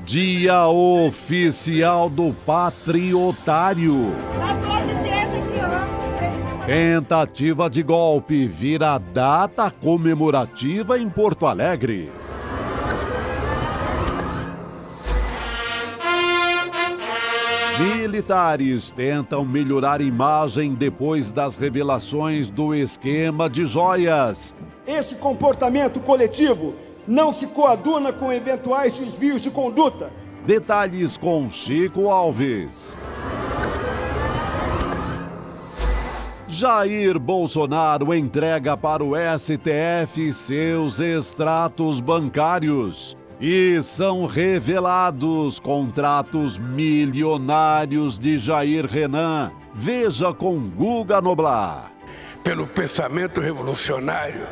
Dia oficial do patriotário. Tentativa de golpe vira data comemorativa em Porto Alegre. Militares tentam melhorar imagem depois das revelações do esquema de joias. Esse comportamento coletivo não se coaduna com eventuais desvios de conduta. Detalhes com Chico Alves. Jair Bolsonaro entrega para o STF seus extratos bancários. E são revelados contratos milionários de Jair Renan. Veja com Guga Noblar. Pelo pensamento revolucionário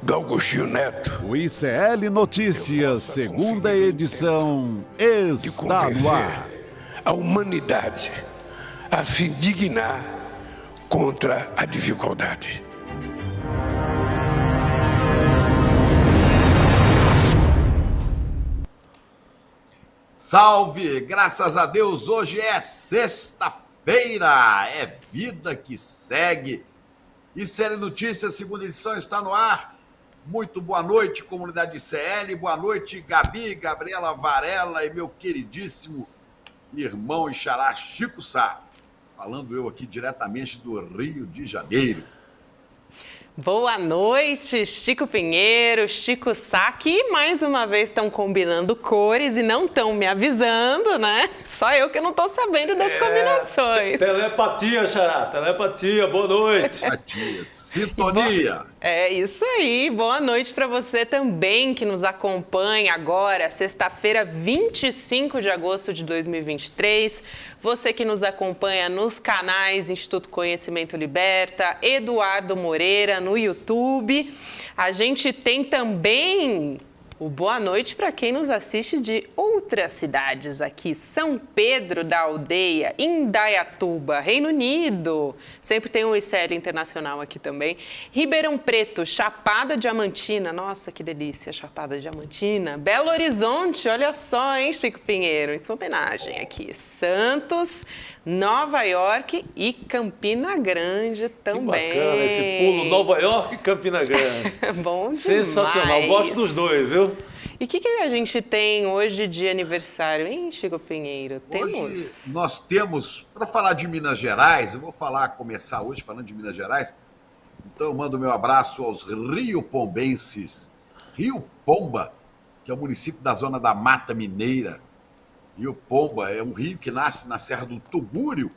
do Agostinho Neto. O ICL Notícias, segunda edição, está no ar. A humanidade a se indignar contra a desigualdade. Salve! Graças a Deus, hoje é sexta-feira, é vida que segue. ICL Notícias, segunda edição, está no ar. Muito boa noite, comunidade ICL, boa noite, Gabi, Gabriela Varela e meu queridíssimo irmão e xará Chico Sá. Falando eu aqui diretamente do Rio de Janeiro. Boa noite, Chico Pinheiro, Chico Sá, que mais uma vez estão combinando cores e não estão me avisando, né? Só eu que não estou sabendo das combinações. Telepatia, xará, telepatia, boa noite. Telepatia, sintonia. É isso aí, boa noite para você também que nos acompanha agora, sexta-feira, 25 de agosto de 2023. Você que nos acompanha nos canais Instituto Conhecimento Liberta, Eduardo Moreira, no YouTube. A gente tem também o boa noite para quem nos assiste de outras cidades aqui. São Pedro da Aldeia, Indaiatuba, Reino Unido. Sempre tem um ICL Internacional aqui também. Ribeirão Preto, Chapada Diamantina. Nossa, que delícia, Chapada Diamantina. Belo Horizonte, olha só, hein, Chico Pinheiro? Em sua homenagem aqui. Santos, Nova York e Campina Grande também. Que bacana esse pulo, Nova York e Campina Grande. Bom demais. Sensacional, gosto dos dois, viu? E o que a gente tem hoje de aniversário, hein, Chico Pinheiro? Hoje nós temos, para falar de Minas Gerais, eu vou começar hoje falando de Minas Gerais, então eu mando meu abraço aos riopombenses. Rio Pomba, que é o município da zona da Mata Mineira. Rio Pomba é um rio que nasce na Serra do Tugúrio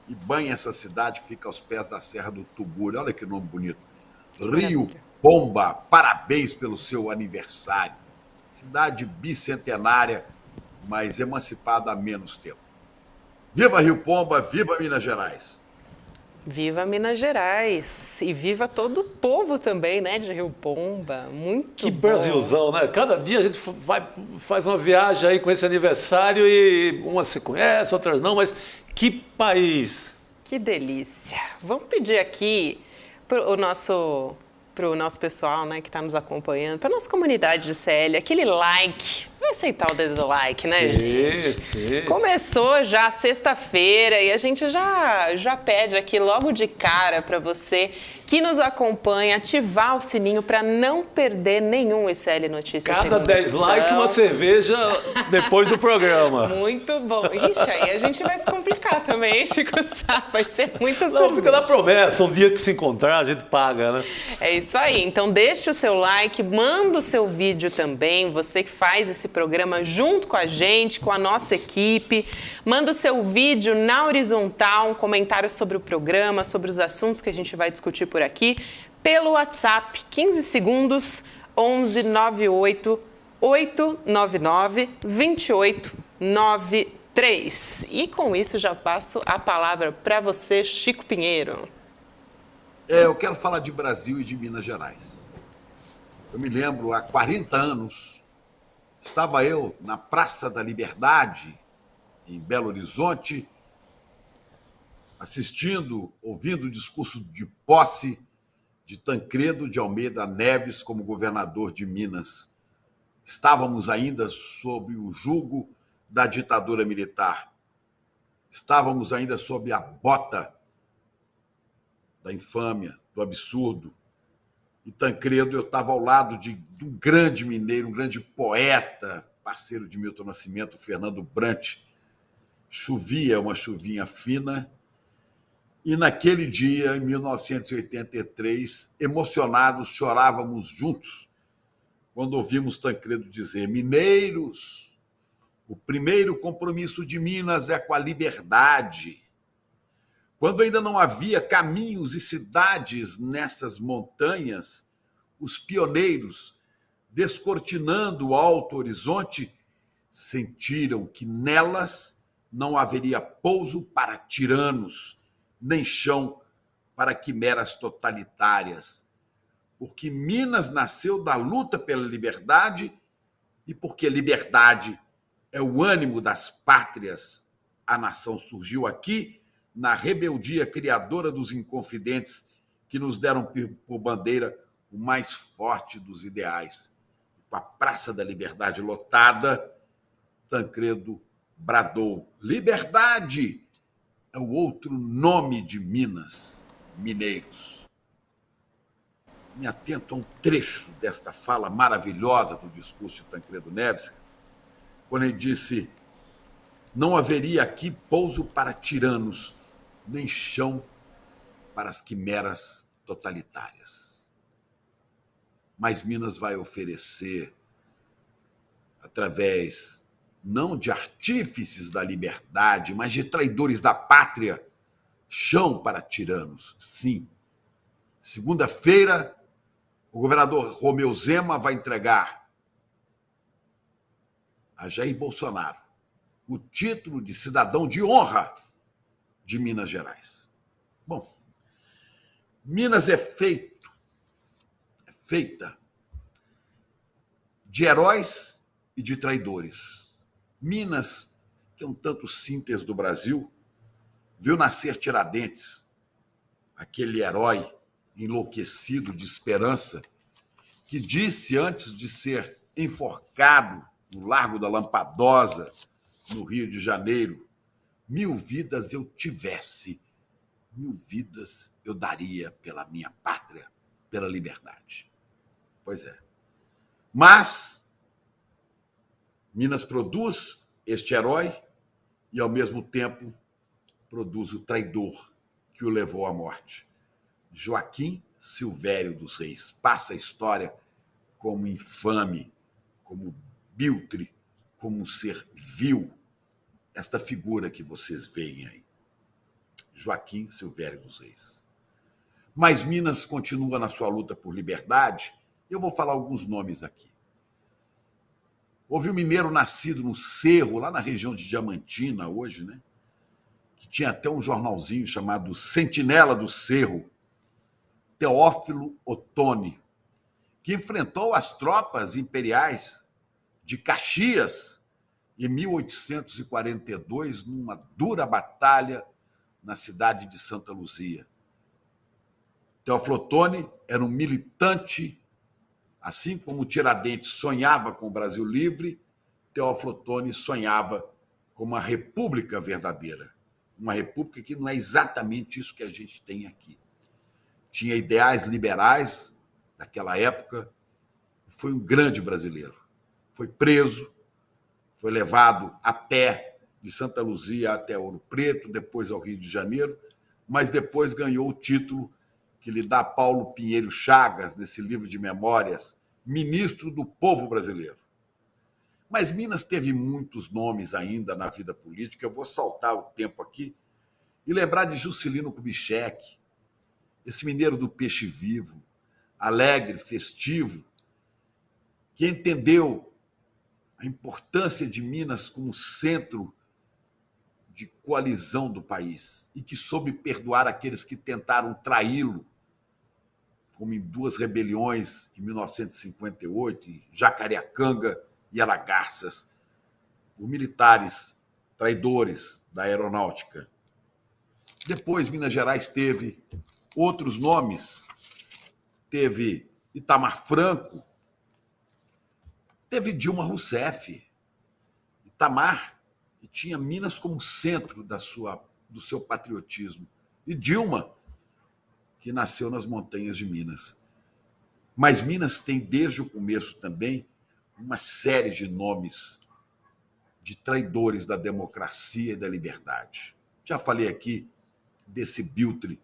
e banha essa cidade que fica aos pés da Serra do Tugúrio. Olha que nome bonito. Rio Pomba, parabéns pelo seu aniversário. Cidade bicentenária, mas emancipada há menos tempo. Viva Rio Pomba, viva Minas Gerais. Viva Minas Gerais e viva todo o povo também, né, de Rio Pomba. Muito que bom. Brasilzão, né? Cada dia a gente faz uma viagem aí com esse aniversário e umas se conhece, outras não, mas que país. Que delícia. Vamos pedir aqui para o nosso pessoal, né, que está nos acompanhando, para a nossa comunidade de CL, aquele like. Vai aceitar o dedo do like, né, gente? Sim. Começou já sexta-feira e a gente já pede aqui logo de cara para você que nos acompanha ativar o sininho para não perder nenhum ICL Notícias. Cada 10 likes, uma cerveja depois do programa. Muito bom. Ixi, aí a gente vai se complicar também, hein, Chico Sá? Vai ser muito Não, fica na promessa, um dia que se encontrar a gente paga, né? É isso aí. Então deixa o seu like, manda o seu vídeo também, você que faz esse programa junto com a gente, com a nossa equipe. Manda o seu vídeo na horizontal, um comentário sobre o programa, sobre os assuntos que a gente vai discutir por aqui, pelo WhatsApp, 15 segundos, 11 98 899 2893. E com isso já passo a palavra para você, Chico Pinheiro. Eu quero falar de Brasil e de Minas Gerais. Eu me lembro, há 40 anos, estava eu na Praça da Liberdade, em Belo Horizonte, assistindo, ouvindo o discurso de posse de Tancredo de Almeida Neves como governador de Minas. Estávamos ainda sob o jugo da ditadura militar. Estávamos ainda sob a bota da infâmia, do absurdo. E Tancredo, eu estava ao lado de um grande mineiro, um grande poeta, parceiro de Milton Nascimento, Fernando Brant. Chovia uma chuvinha fina. E naquele dia, em 1983, emocionados, chorávamos juntos quando ouvimos Tancredo dizer: mineiros, o primeiro compromisso de Minas é com a liberdade. Quando ainda não havia caminhos e cidades nessas montanhas, os pioneiros, descortinando o alto horizonte, sentiram que nelas não haveria pouso para tiranos, nem chão para quimeras totalitárias. Porque Minas nasceu da luta pela liberdade e porque liberdade é o ânimo das pátrias. A nação surgiu aqui, na rebeldia criadora dos inconfidentes que nos deram por bandeira o mais forte dos ideais. Com a Praça da Liberdade lotada, Tancredo bradou: liberdade é o outro nome de Minas, mineiros. Me atento a um trecho desta fala maravilhosa do discurso de Tancredo Neves, quando ele disse: não haveria aqui pouso para tiranos, nem chão para as quimeras totalitárias. Mas Minas vai oferecer, através não de artífices da liberdade, mas de traidores da pátria, chão para tiranos, sim. Segunda-feira, o governador Romeu Zema vai entregar a Jair Bolsonaro o título de cidadão de honra de Minas Gerais. Bom, Minas é feita de heróis e de traidores. Minas, que é um tanto síntese do Brasil, viu nascer Tiradentes, aquele herói enlouquecido de esperança, que disse, antes de ser enforcado no Largo da Lampadosa, no Rio de Janeiro: 1000 vidas eu tivesse, 1000 vidas eu daria pela minha pátria, pela liberdade. Pois é. Mas Minas produz este herói e, ao mesmo tempo, produz o traidor que o levou à morte. Joaquim Silvério dos Reis passa a história como infame, como biltre, como um ser vil. Esta figura que vocês veem aí. Joaquim Silvério dos Reis. Mas Minas continua na sua luta por liberdade. Eu vou falar alguns nomes aqui. Houve um mineiro nascido no Cerro, lá na região de Diamantina, hoje, né? Que tinha até um jornalzinho chamado Sentinela do Cerro, Teófilo Otoni, que enfrentou as tropas imperiais de Caxias em 1842, numa dura batalha na cidade de Santa Luzia. Teófilo Otoni era um militante. Assim como Tiradentes sonhava com o Brasil livre, Teófilo Otoni sonhava com uma república verdadeira. Uma república que não é exatamente isso que a gente tem aqui. Tinha ideais liberais daquela época. Foi um grande brasileiro. Foi preso, foi levado a pé de Santa Luzia até Ouro Preto, depois ao Rio de Janeiro, mas depois ganhou o título que lhe dá Paulo Pinheiro Chagas, nesse livro de memórias, ministro do povo brasileiro. Mas Minas teve muitos nomes ainda na vida política. Eu vou saltar o tempo aqui e lembrar de Juscelino Kubitschek, esse mineiro do peixe vivo, alegre, festivo, que entendeu a importância de Minas como centro de coalizão do país e que soube perdoar aqueles que tentaram traí-lo, como em 2 rebeliões em 1958, em Jacareacanga e Aragarças, por militares traidores da aeronáutica. Depois, Minas Gerais teve outros nomes. Teve Itamar Franco, teve Dilma Rousseff. Itamar e tinha Minas como centro do seu patriotismo. E Dilma, que nasceu nas montanhas de Minas. Mas Minas tem, desde o começo também, uma série de nomes de traidores da democracia e da liberdade. Já falei aqui desse biltre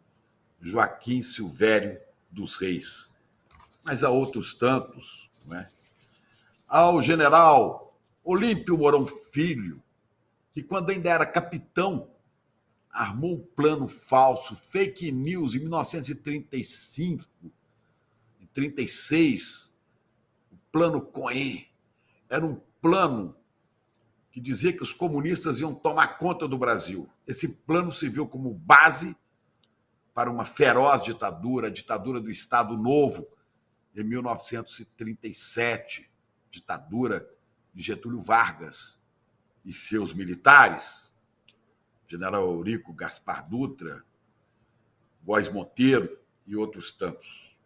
Joaquim Silvério dos Reis, mas há outros tantos, não é? Há o general Olímpio Mourão Filho, que quando ainda era capitão, armou um plano falso, fake news, em 1935, em 36, o Plano Cohen. Era um plano que dizia que os comunistas iam tomar conta do Brasil. Esse plano serviu como base para uma feroz ditadura, a ditadura do Estado Novo, em 1937, ditadura de Getúlio Vargas e seus militares, general Eurico Gaspar Dutra, Góes Monteiro e outros tantos.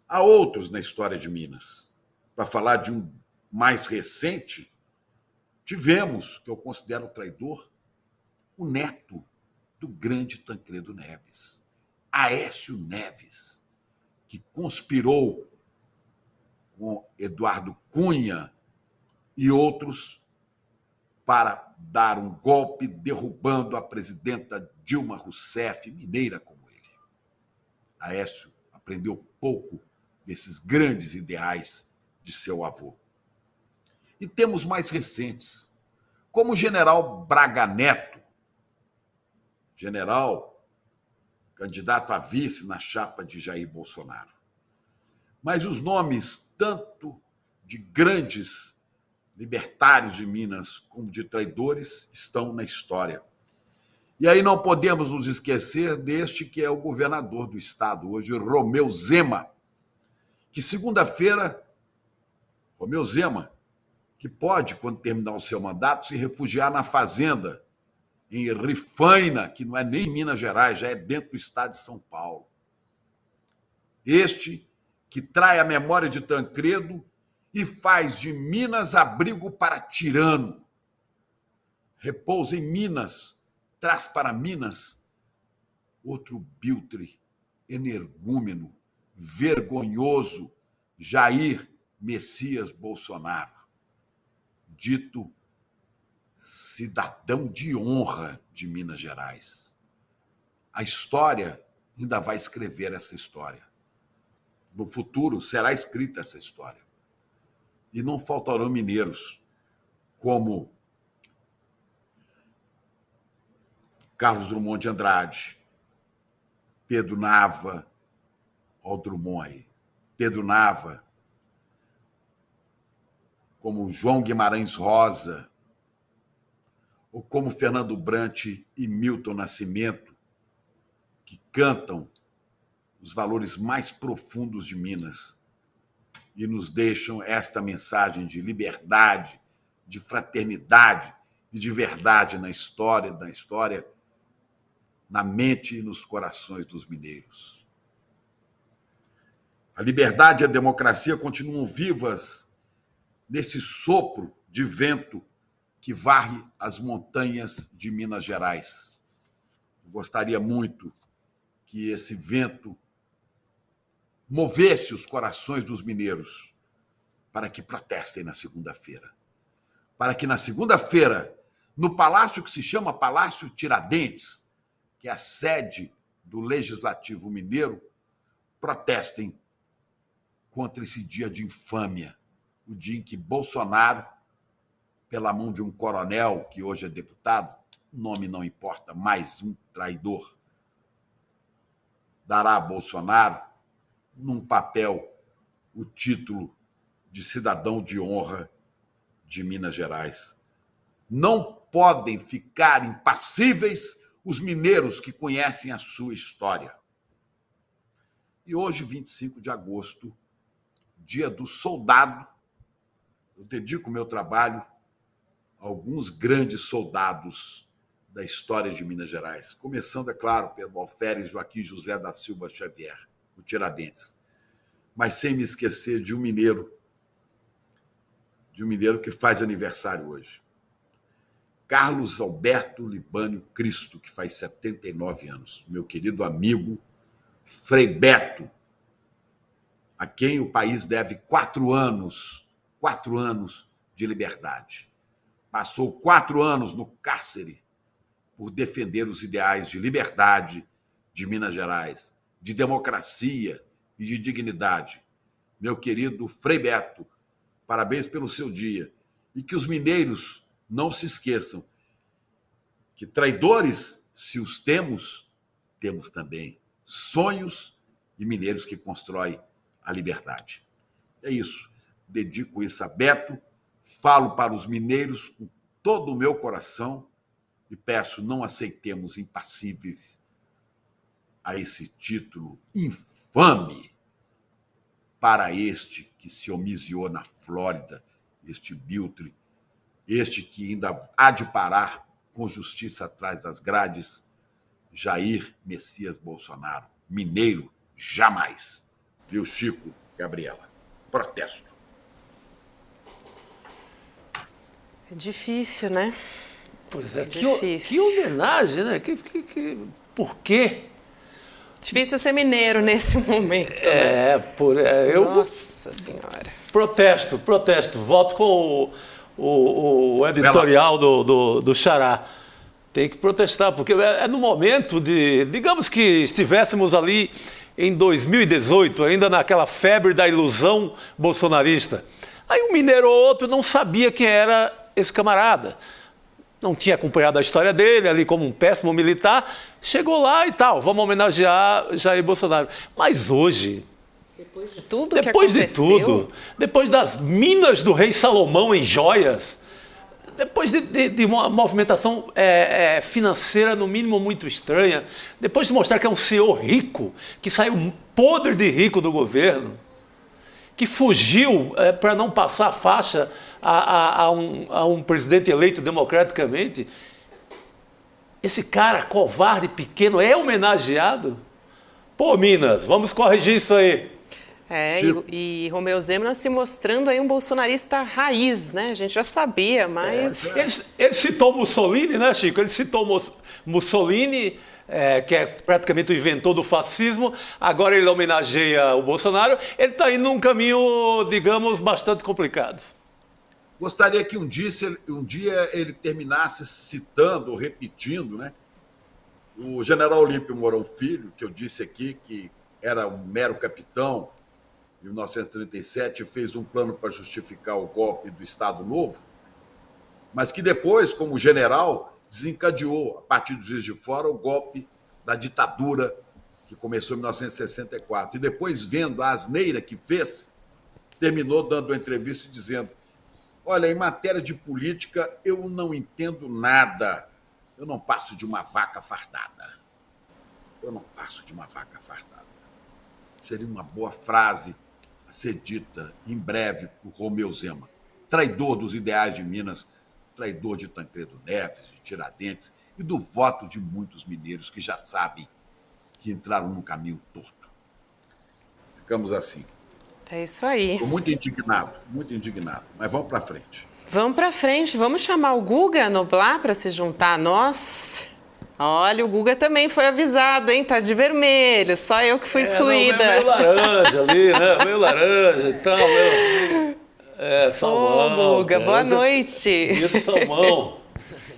Há outros na história de Minas. Para falar de um mais recente, tivemos, que eu considero traidor, o neto do grande Tancredo Neves, Aécio Neves, que conspirou com Eduardo Cunha e outros para dar um golpe derrubando a presidenta Dilma Rousseff, mineira como ele. Aécio aprendeu pouco desses grandes ideais de seu avô. E temos mais recentes, como o general Braga Neto, general candidato a vice na chapa de Jair Bolsonaro. Mas os nomes tanto de grandes libertários de Minas como de traidores estão na história. E aí não podemos nos esquecer deste que é o governador do estado hoje, Romeu Zema, que segunda-feira, Romeu Zema, que pode, quando terminar o seu mandato, se refugiar na fazenda, em Rifaina, que não é nem Minas Gerais, já é dentro do estado de São Paulo. Este que trai a memória de Tancredo e faz de Minas abrigo para tirano. Repousa em Minas, traz para Minas outro biltre, energúmeno, vergonhoso, Jair Messias Bolsonaro, dito cidadão de honra de Minas Gerais. A história ainda vai escrever essa história. No futuro será escrita essa história. E não faltarão mineiros como Carlos Drummond de Andrade, Pedro Nava, olha o Drummond aí, Pedro Nava, como João Guimarães Rosa, ou como Fernando Brant e Milton Nascimento, que cantam os valores mais profundos de Minas e nos deixam esta mensagem de liberdade, de fraternidade e de verdade na história, na mente e nos corações dos mineiros. A liberdade e a democracia continuam vivas nesse sopro de vento que varre as montanhas de Minas Gerais. Eu gostaria muito que esse vento movesse os corações dos mineiros para que protestem na segunda-feira. Para que na segunda-feira, no palácio que se chama Palácio Tiradentes, que é a sede do Legislativo Mineiro, protestem contra esse dia de infâmia, o dia em que Bolsonaro, pela mão de um coronel, que hoje é deputado, o nome não importa, mais um traidor, dará a Bolsonaro, num papel, o título de cidadão de honra de Minas Gerais. Não podem ficar impassíveis os mineiros que conhecem a sua história. E hoje, 25 de agosto, dia do soldado, eu dedico o meu trabalho a alguns grandes soldados da história de Minas Gerais, começando, é claro, pelo alferes Joaquim José da Silva Xavier, o Tiradentes, mas sem me esquecer de um mineiro que faz aniversário hoje. Carlos Alberto Libânio Cristo, que faz 79 anos. Meu querido amigo Frei Beto, a quem o país deve 4 anos de liberdade. Passou 4 anos no cárcere por defender os ideais de liberdade de Minas Gerais, de democracia e de dignidade. Meu querido Frei Beto, parabéns pelo seu dia. E que os mineiros não se esqueçam que traidores, se os temos, temos também sonhos e mineiros que constroem a liberdade. É isso. Dedico isso a Beto, falo para os mineiros com todo o meu coração e peço, não aceitemos impassíveis a esse título infame para este que se homiziou na Flórida, este Biltre, este que ainda há de parar com justiça atrás das grades, Jair Messias Bolsonaro. Mineiro, jamais. Viu, Chico, Gabriela? Protesto. É difícil, né? Pois é, difícil. que homenagem, né? Por quê? Difícil ser mineiro nesse momento. Nossa Senhora. Protesto. Voto com o editorial do Xará. Tem que protestar, porque é no momento de... Digamos que estivéssemos ali em 2018, ainda naquela febre da ilusão bolsonarista. Aí um mineiro ou outro não sabia quem era esse camarada. Não tinha acompanhado a história dele, ali como um péssimo militar. Chegou lá e tal, vamos homenagear Jair Bolsonaro. Mas hoje... Depois de tudo que aconteceu... Depois das minas do rei Salomão em joias, depois de uma movimentação financeira, no mínimo, muito estranha, depois de mostrar que é um senhor rico, que saiu podre de rico do governo, que fugiu para não passar a faixa a um presidente eleito democraticamente, esse cara covarde, pequeno, é homenageado? Pô, Minas, vamos corrigir isso aí. E Romeu Zema se mostrando aí um bolsonarista raiz, né? A gente já sabia, mas... Ele citou Mussolini, né, Chico? Ele citou Mussolini, que é praticamente o inventor do fascismo. Agora ele homenageia o Bolsonaro. Ele está indo num caminho, digamos, bastante complicado. Gostaria que um dia ele terminasse citando ou repetindo, né, o general Olímpio Mourão Filho, que eu disse aqui que era um mero capitão, em 1937 fez um plano para justificar o golpe do Estado Novo, mas que depois, como general, desencadeou, a partir do Juiz de Fora, o golpe da ditadura que começou em 1964. E depois, vendo a asneira que fez, terminou dando uma entrevista dizendo: olha, em matéria de política, eu não entendo nada. Eu não passo de uma vaca fardada. Seria uma boa frase a ser dita em breve por Romeu Zema. Traidor dos ideais de Minas, traidor de Tancredo Neves, de Tiradentes e do voto de muitos mineiros que já sabem que entraram num caminho torto. Ficamos assim. É isso aí. Estou muito indignado, mas vamos para frente. Vamos chamar o Guga Noblar para se juntar a nós. Olha, o Guga também foi avisado, hein? Tá de vermelho, só eu que fui excluída. Meio laranja ali, né? Meio laranja e tal, salmão. Ô, Guga, boa noite. Dia do salmão.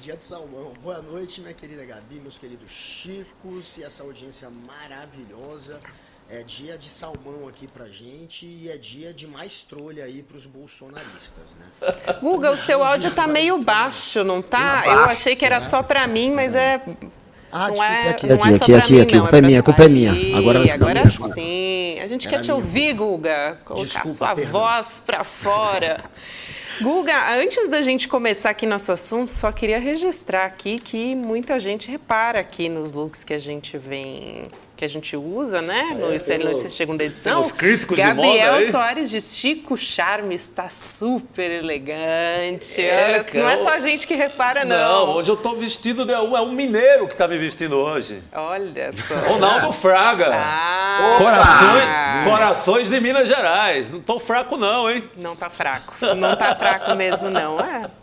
Dia de salmão. Boa noite, minha querida Gabi, meus queridos Chicos e essa audiência maravilhosa. É dia de salmão aqui pra gente e é dia de mais trolha aí pros bolsonaristas, né? Guga, o seu áudio tá meio baixo, não tá? Eu achei que era só pra mim, mas aqui, a culpa é minha. Agora sim. A gente quer te ouvir, Guga. Colocar sua voz pra fora. Guga, antes da gente começar aqui nosso assunto, só queria registrar aqui que muita gente repara aqui nos looks que a gente vem que a gente usa, né, no segunda edição. Temos críticos de moda Gabriel aí. Soares de Chico Charme está super elegante. É, Não é só a gente que repara, não. Não, hoje eu tô vestido, é um mineiro que tá me vestindo hoje. Olha só. Ronaldo Fraga. Corações de Minas Gerais. Não tô fraco não, hein? Não tá fraco. Não tá fraco mesmo, não.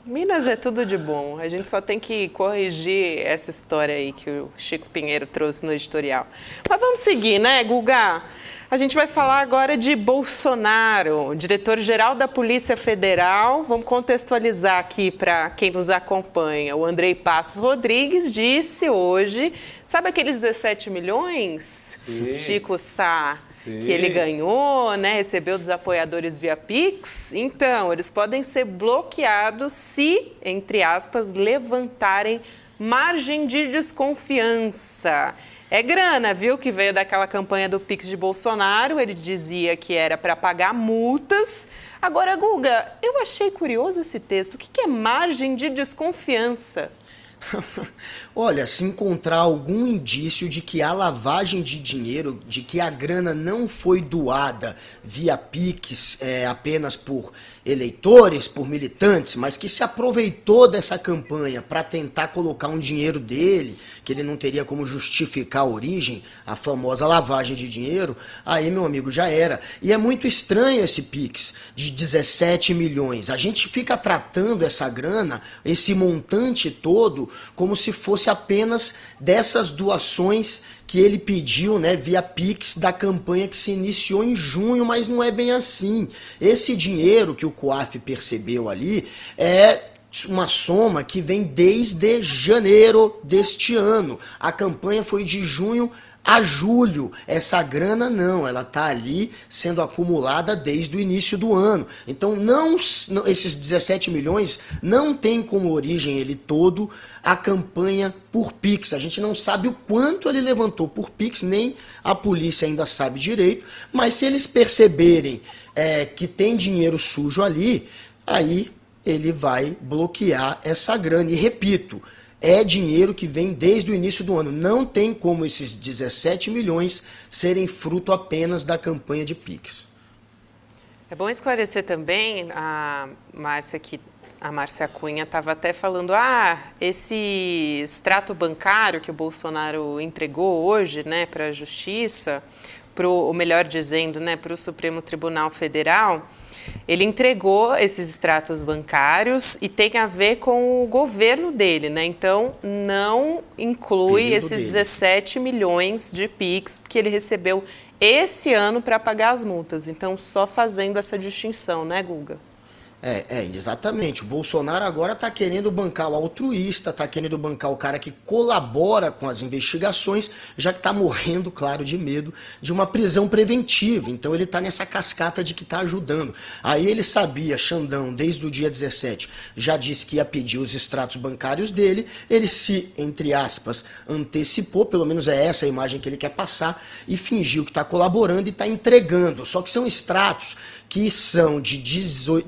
Minas é tudo de bom. A gente só tem que corrigir essa história aí que o Chico Pinheiro trouxe no editorial. Mas vamos seguir, né, Guga? A gente vai falar agora de Bolsonaro, diretor-geral da Polícia Federal. Vamos contextualizar aqui para quem nos acompanha. O Andrei Passos Rodrigues disse hoje, sabe aqueles 17 milhões, Sim. Chico Sá, Sim. que ele ganhou, né, recebeu dos apoiadores via Pix? Então, eles podem ser bloqueados se, entre aspas, levantarem margem de desconfiança. É grana, viu, que veio daquela campanha do Pix de Bolsonaro. Ele dizia que era para pagar multas. Agora, Guga, eu achei curioso esse texto. O que é margem de desconfiança? Olha, se encontrar algum indício de que há lavagem de dinheiro, de que a grana não foi doada via Pix apenas por eleitores, por militantes, mas que se aproveitou dessa campanha para tentar colocar um dinheiro dele, que ele não teria como justificar a origem, a famosa lavagem de dinheiro, aí, meu amigo, já era. E é muito estranho esse Pix de 17 milhões. A gente fica tratando essa grana, esse montante todo, como se fosse apenas dessas doações que ele pediu, né, via Pix da campanha que se iniciou em junho, mas não é bem assim. Esse dinheiro que o COAF percebeu ali é uma soma que vem desde janeiro deste ano. A campanha foi de junho a julho. Essa grana não, ela está ali sendo acumulada desde o início do ano. Então, esses 17 milhões não tem como origem ele todo a campanha por Pix. A gente não sabe o quanto ele levantou por Pix, nem a polícia ainda sabe direito, mas se eles perceberem que tem dinheiro sujo ali, aí ele vai bloquear essa grana. E repito, é dinheiro que vem desde o início do ano. Não tem como esses 17 milhões serem fruto apenas da campanha de Pix. É bom esclarecer também, a Márcia Cunha estava até falando, esse extrato bancário que o Bolsonaro entregou hoje, né, para a Justiça, ou melhor dizendo, né, para o Supremo Tribunal Federal, ele entregou esses extratos bancários e tem a ver com o governo dele, né? Então, não inclui esses 17 milhões de Pix que ele recebeu esse ano para pagar as multas. Então, só fazendo essa distinção, né, Guga? Exatamente. O Bolsonaro agora está querendo bancar o altruísta, está querendo bancar o cara que colabora com as investigações, já que está morrendo, claro, de medo de uma prisão preventiva. Então ele está nessa cascata de que está ajudando. Aí ele sabia, Xandão, desde o dia 17, já disse que ia pedir os extratos bancários dele, ele se, entre aspas, antecipou, pelo menos é essa a imagem que ele quer passar, e fingiu que está colaborando e está entregando. Só que são extratos que são de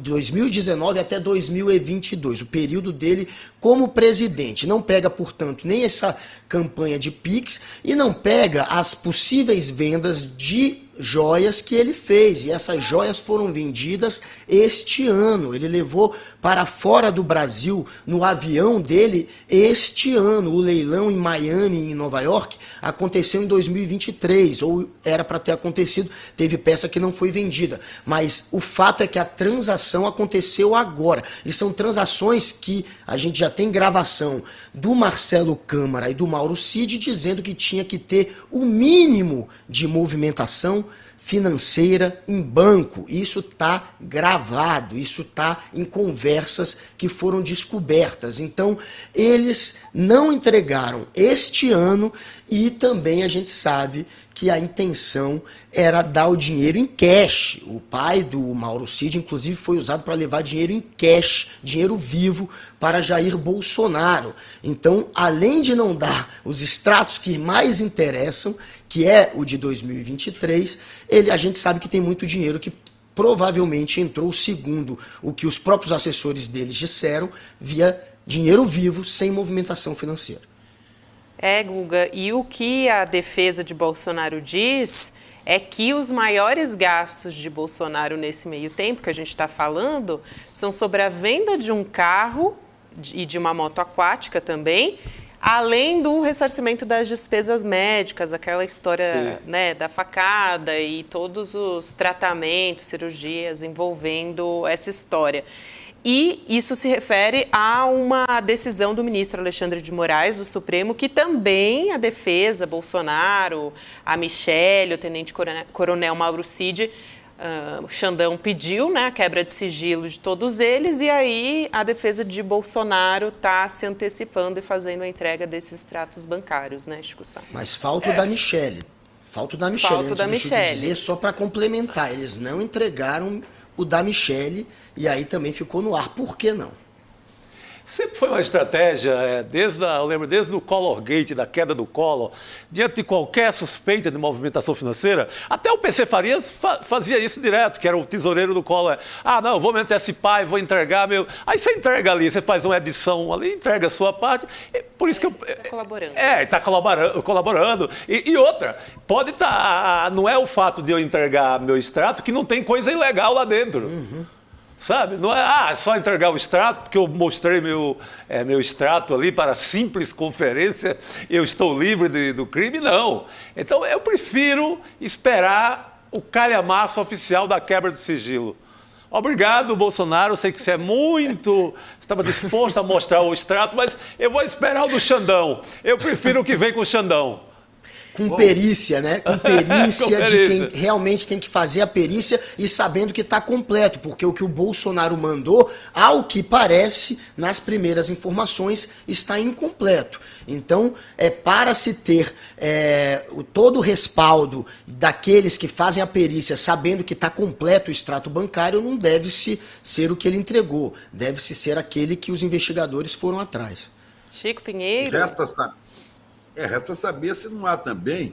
2019 até 2022, o período dele como presidente. Não pega, portanto, nem essa campanha de Pix e não pega as possíveis vendas de joias que ele fez. E essas joias foram vendidas este ano. Ele levou para fora do Brasil, no avião dele, este ano. O leilão em Miami, em Nova York, aconteceu em 2023, ou era para ter acontecido, teve peça que não foi vendida. Mas o fato é que a transação aconteceu agora. E são transações que a gente já tem gravação do Marcelo Câmara e do Mauro Cid dizendo que tinha que ter o mínimo de movimentação financeira em banco. Isso está gravado, isso está em conversas que foram descobertas. Então, eles não entregaram este ano e também a gente sabe que a intenção era dar o dinheiro em cash. O pai do Mauro Cid, inclusive, foi usado para levar dinheiro em cash, dinheiro vivo, para Jair Bolsonaro. Então, além de não dar os extratos que mais interessam, que é o de 2023, a gente sabe que tem muito dinheiro que provavelmente entrou, segundo o que os próprios assessores deles disseram, via dinheiro vivo, sem movimentação financeira. Guga, e o que a defesa de Bolsonaro diz é que os maiores gastos de Bolsonaro nesse meio tempo que a gente está falando são sobre a venda de um carro e de uma moto aquática também, além do ressarcimento das despesas médicas, aquela história, né, da facada e todos os tratamentos, cirurgias envolvendo essa história. E isso se refere a uma decisão do ministro Alexandre de Moraes, do Supremo, que também a defesa, Bolsonaro, a Michelle, o tenente-coronel Mauro Cid, o Xandão pediu, né, a quebra de sigilo de todos eles, e aí a defesa de Bolsonaro está se antecipando e fazendo a entrega desses extratos bancários, né, Chico Sá? Mas falta o da Michelle. Falta o da Michelle. Falta o da Michelle. Dizer, só para complementar, eles não entregaram o da Michelle e aí também ficou no ar. Por que não? Sempre foi uma estratégia, eu lembro desde o Collor Gate, da queda do Collor, diante de qualquer suspeita de movimentação financeira, até o PC Farias fazia isso direto, que era o tesoureiro do Collor. Não, eu vou me antecipar e vou entregar meu... Aí você entrega ali, você faz uma edição ali, entrega a sua parte, por isso que eu... Está colaborando. Está colaborando. E outra, pode estar... Não é o fato de eu entregar meu extrato que não tem coisa ilegal lá dentro. Uhum. Sabe? Não é só entregar o extrato, porque eu mostrei meu extrato ali para simples conferência, eu estou livre do crime, não. Então, eu prefiro esperar o calhamaço oficial da quebra de sigilo. Obrigado, Bolsonaro, eu sei que você estava disposto a mostrar o extrato, mas eu vou esperar o do Xandão. Eu prefiro o que vem com o Xandão. Com perícia, né? Com perícia de quem realmente tem que fazer a perícia e sabendo que está completo, porque o que o Bolsonaro mandou, ao que parece, nas primeiras informações, está incompleto. Então, para se ter todo o respaldo daqueles que fazem a perícia, sabendo que está completo o extrato bancário, não deve-se ser o que ele entregou, deve-se ser aquele que os investigadores foram atrás. Chico Pinheiro. Resta saber se não há também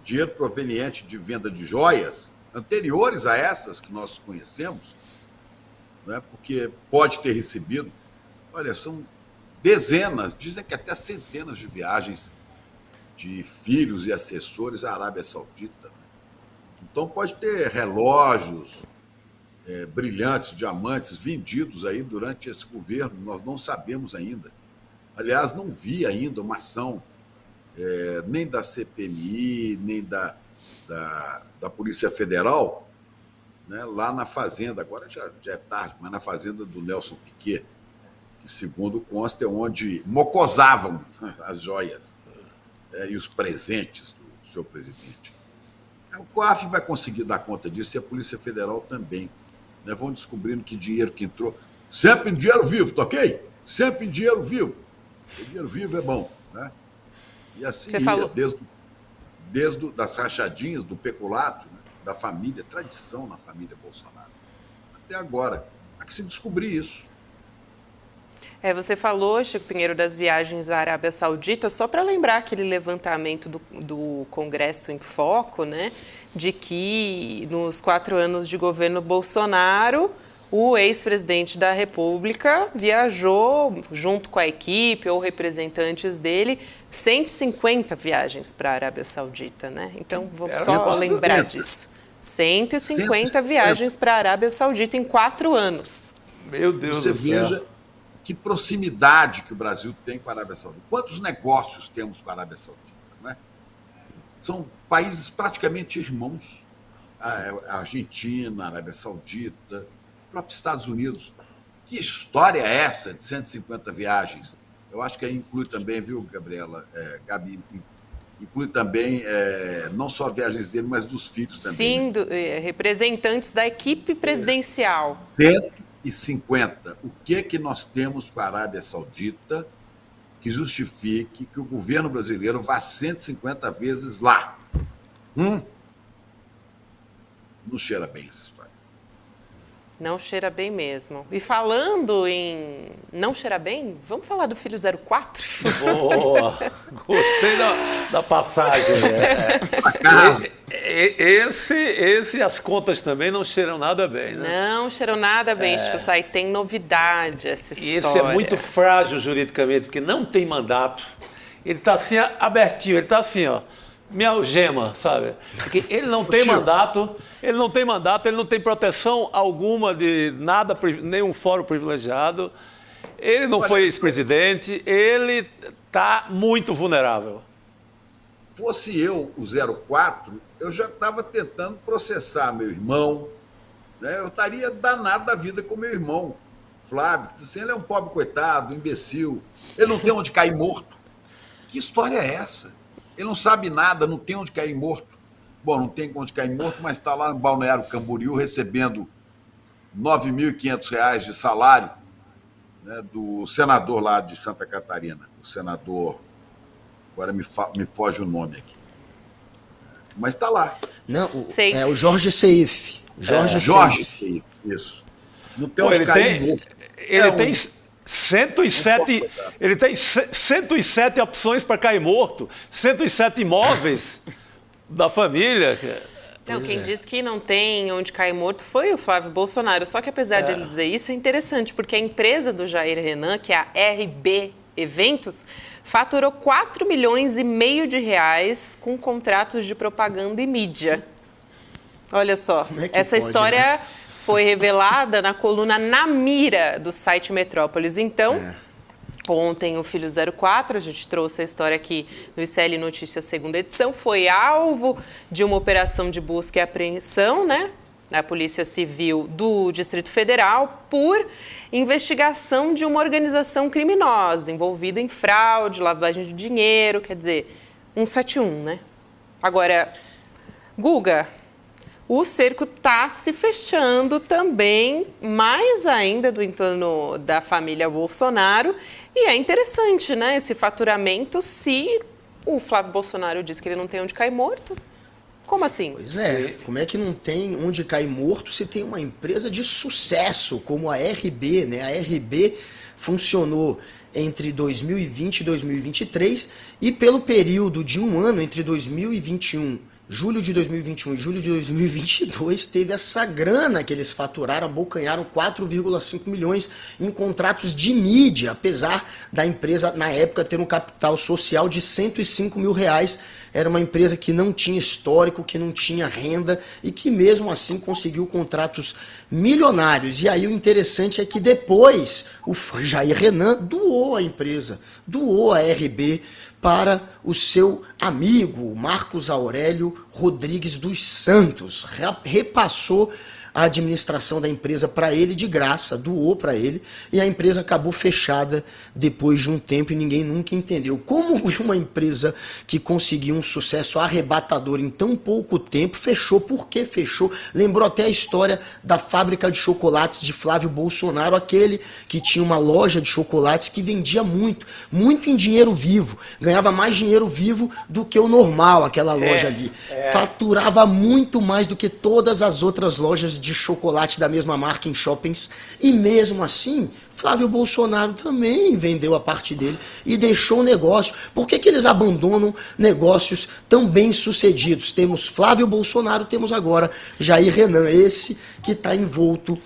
dinheiro proveniente de venda de joias anteriores a essas que nós conhecemos, né? Porque pode ter recebido, olha, são dezenas, dizem que até centenas de viagens de filhos e assessores à Arábia Saudita. Então pode ter relógios brilhantes, diamantes vendidos aí durante esse governo, nós não sabemos ainda. Aliás, não vi ainda uma ação nem da CPMI, nem da Polícia Federal, né, lá na fazenda, agora já é tarde, mas na fazenda do Nelson Piquet, que, segundo consta, é onde mocosavam as joias e os presentes do seu presidente. O COAF vai conseguir dar conta disso e a Polícia Federal também. Né, vão descobrindo que dinheiro que entrou, sempre em dinheiro vivo, tá ok? Sempre em dinheiro vivo. O dinheiro vivo é bom, né? E assim desde das rachadinhas, do peculato, né, da família, tradição na família Bolsonaro. Até agora, há que se descobrir isso. Você falou, Chico Pinheiro, das viagens à Arábia Saudita, só para lembrar aquele levantamento do Congresso em Foco, né, de que nos 4 anos de governo Bolsonaro, o ex-presidente da República viajou, junto com a equipe ou representantes dele, 150 viagens para a Arábia Saudita, né? Então, vamos só lembrar disso. 150 viagens para a Arábia Saudita em 4 anos. Meu Deus do céu. Você veja que proximidade que o Brasil tem com a Arábia Saudita. Quantos negócios temos com a Arábia Saudita, né? São países praticamente irmãos. A Argentina, a Arábia Saudita, o próprio Estados Unidos. Que história é essa de 150 viagens? Eu acho que aí inclui também, viu, Gabriela, Gabi, inclui também não só viagens dele, mas dos filhos também. Sim, né? Representantes da equipe presidencial. 150. O que nós temos com a Arábia Saudita que justifique que o governo brasileiro vá 150 vezes lá? Não cheira bem essa história. Não cheira bem mesmo. E falando em não cheirar bem, vamos falar do Filho 04? Boa! Gostei da passagem. Esse, as contas também não cheiram nada bem, né? Não cheiram nada bem, Chico Sá, e tem novidade essa história. E esse é muito frágil juridicamente, porque não tem mandato. Ele está assim, abertinho, ele está assim, ó, minha algema, sabe? Porque ele não tem mandato, ele não tem proteção alguma de nada, nenhum fórum privilegiado, ele não foi ex-presidente, ele está muito vulnerável. Fosse eu o 04, eu já estava tentando processar meu irmão, né? Eu estaria danado da vida com meu irmão, Flávio, dizendo ele é um pobre coitado, um imbecil, ele não tem onde cair morto. Que história é essa? Ele não sabe nada, não tem onde cair morto. Bom, não tem onde cair morto, mas está lá no Balneário Camboriú recebendo R$ 9.500 de salário, né, do senador lá de Santa Catarina, o senador, agora me foge o nome aqui. Mas está lá. Não, é o Jorge Seif. Jorge Seif, isso. Não tem onde cair morto. Ele tem 107, ele tem 107 opções para cair morto, 107 imóveis da família. Não, quem disse que não tem onde cair morto foi o Flávio Bolsonaro. Só que apesar de ele dizer isso, é interessante, porque a empresa do Jair Renan, que é a RB Eventos, faturou 4,5 milhões de reais com contratos de propaganda e mídia. Olha só, essa história foi revelada na coluna Na Mira do site Metrópolis. Então, ontem o Filho 04, a gente trouxe a história aqui no ICL Notícias, segunda edição, foi alvo de uma operação de busca e apreensão, né, da Polícia Civil do Distrito Federal por investigação de uma organização criminosa envolvida em fraude, lavagem de dinheiro, quer dizer, 171, né? Agora, Guga, o cerco está se fechando também, mais ainda do entorno da família Bolsonaro. E é interessante, né, esse faturamento, se o Flávio Bolsonaro diz que ele não tem onde cair morto. Como assim? Pois é, como é que não tem onde cair morto se tem uma empresa de sucesso como a RB, né? A RB funcionou entre 2020 e 2023 e pelo período de um ano entre 2021, julho de 2021 e julho de 2022, teve essa grana que eles faturaram, abocanharam 4,5 milhões em contratos de mídia, apesar da empresa, na época, ter um capital social de 105 mil reais. Era uma empresa que não tinha histórico, que não tinha renda e que mesmo assim conseguiu contratos milionários. E aí o interessante é que depois o Jair Renan doou a empresa, doou a RB para o seu amigo Marcos Aurélio Rodrigues dos Santos. Repassou a administração da empresa para ele de graça, doou para ele, e a empresa acabou fechada depois de um tempo e ninguém nunca entendeu. Como uma empresa que conseguiu um sucesso arrebatador em tão pouco tempo fechou? Por que fechou? Lembrou até a história da fábrica de chocolates de Flávio Bolsonaro, aquele que tinha uma loja de chocolates que vendia muito em dinheiro vivo, ganhava mais dinheiro vivo do que o normal, aquela loja ali. Faturava muito mais do que todas as outras lojas de chocolate da mesma marca em shoppings, e mesmo assim Flávio Bolsonaro também vendeu a parte dele e deixou o negócio. Por que eles abandonam negócios tão bem sucedidos? Temos Flávio Bolsonaro, temos agora Jair Renan, esse que está envolto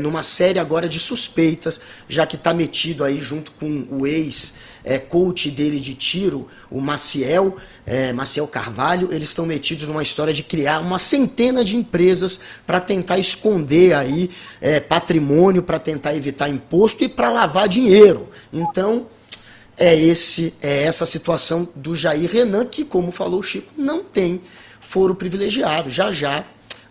numa série agora de suspeitas, já que está metido aí junto com o ex-coach dele de tiro, o Maciel Carvalho. Eles estão metidos numa história de criar uma centena de empresas para tentar esconder aí patrimônio, para tentar evitar imposto e para lavar dinheiro. Então, é essa situação do Jair Renan, que, como falou o Chico, não tem foro privilegiado. Já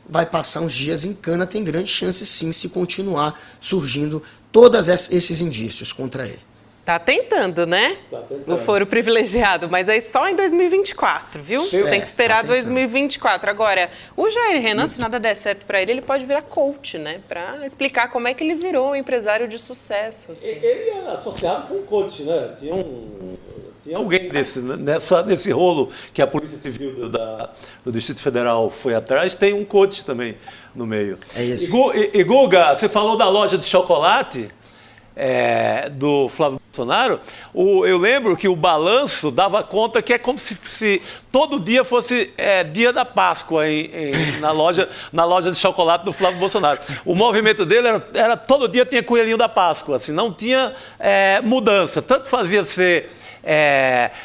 vai passar uns dias em cana, tem grande chance sim, se continuar surgindo todos esses indícios contra ele. Tá tentando, né? Tá tentando. O foro privilegiado, mas aí só em 2024, viu? Tem que esperar 2024. Agora, o Jair Renan, se nada der certo para ele, ele pode virar coach, né? Para explicar como é que ele virou um empresário de sucesso. Assim. Ele é associado com um coach, né? Tinha alguém nesse rolo que a Polícia Civil do Distrito Federal foi atrás, tem um coach também no meio. É isso. E Guga, você falou da loja de chocolate. do Flávio Bolsonaro, eu lembro que o balanço dava conta que é como se todo dia fosse dia da Páscoa na loja de chocolate do Flávio Bolsonaro. O movimento dele era todo dia tinha coelhinho da Páscoa, assim, não tinha mudança. Tanto fazia ser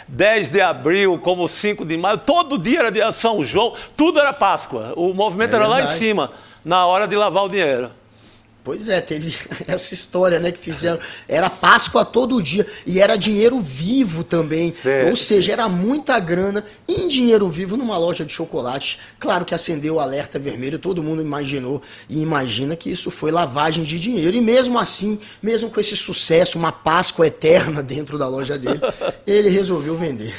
10 de abril como 5 de maio, todo dia era dia São João, tudo era Páscoa. O movimento era lá em cima, na hora de lavar o dinheiro. Pois é, teve essa história, né, que fizeram. Era Páscoa todo dia e era dinheiro vivo também. Certo. Ou seja, era muita grana em dinheiro vivo numa loja de chocolate. Claro que acendeu o alerta vermelho, todo mundo imaginou e imagina que isso foi lavagem de dinheiro. E mesmo assim, mesmo com esse sucesso, uma Páscoa eterna dentro da loja dele, ele resolveu vender.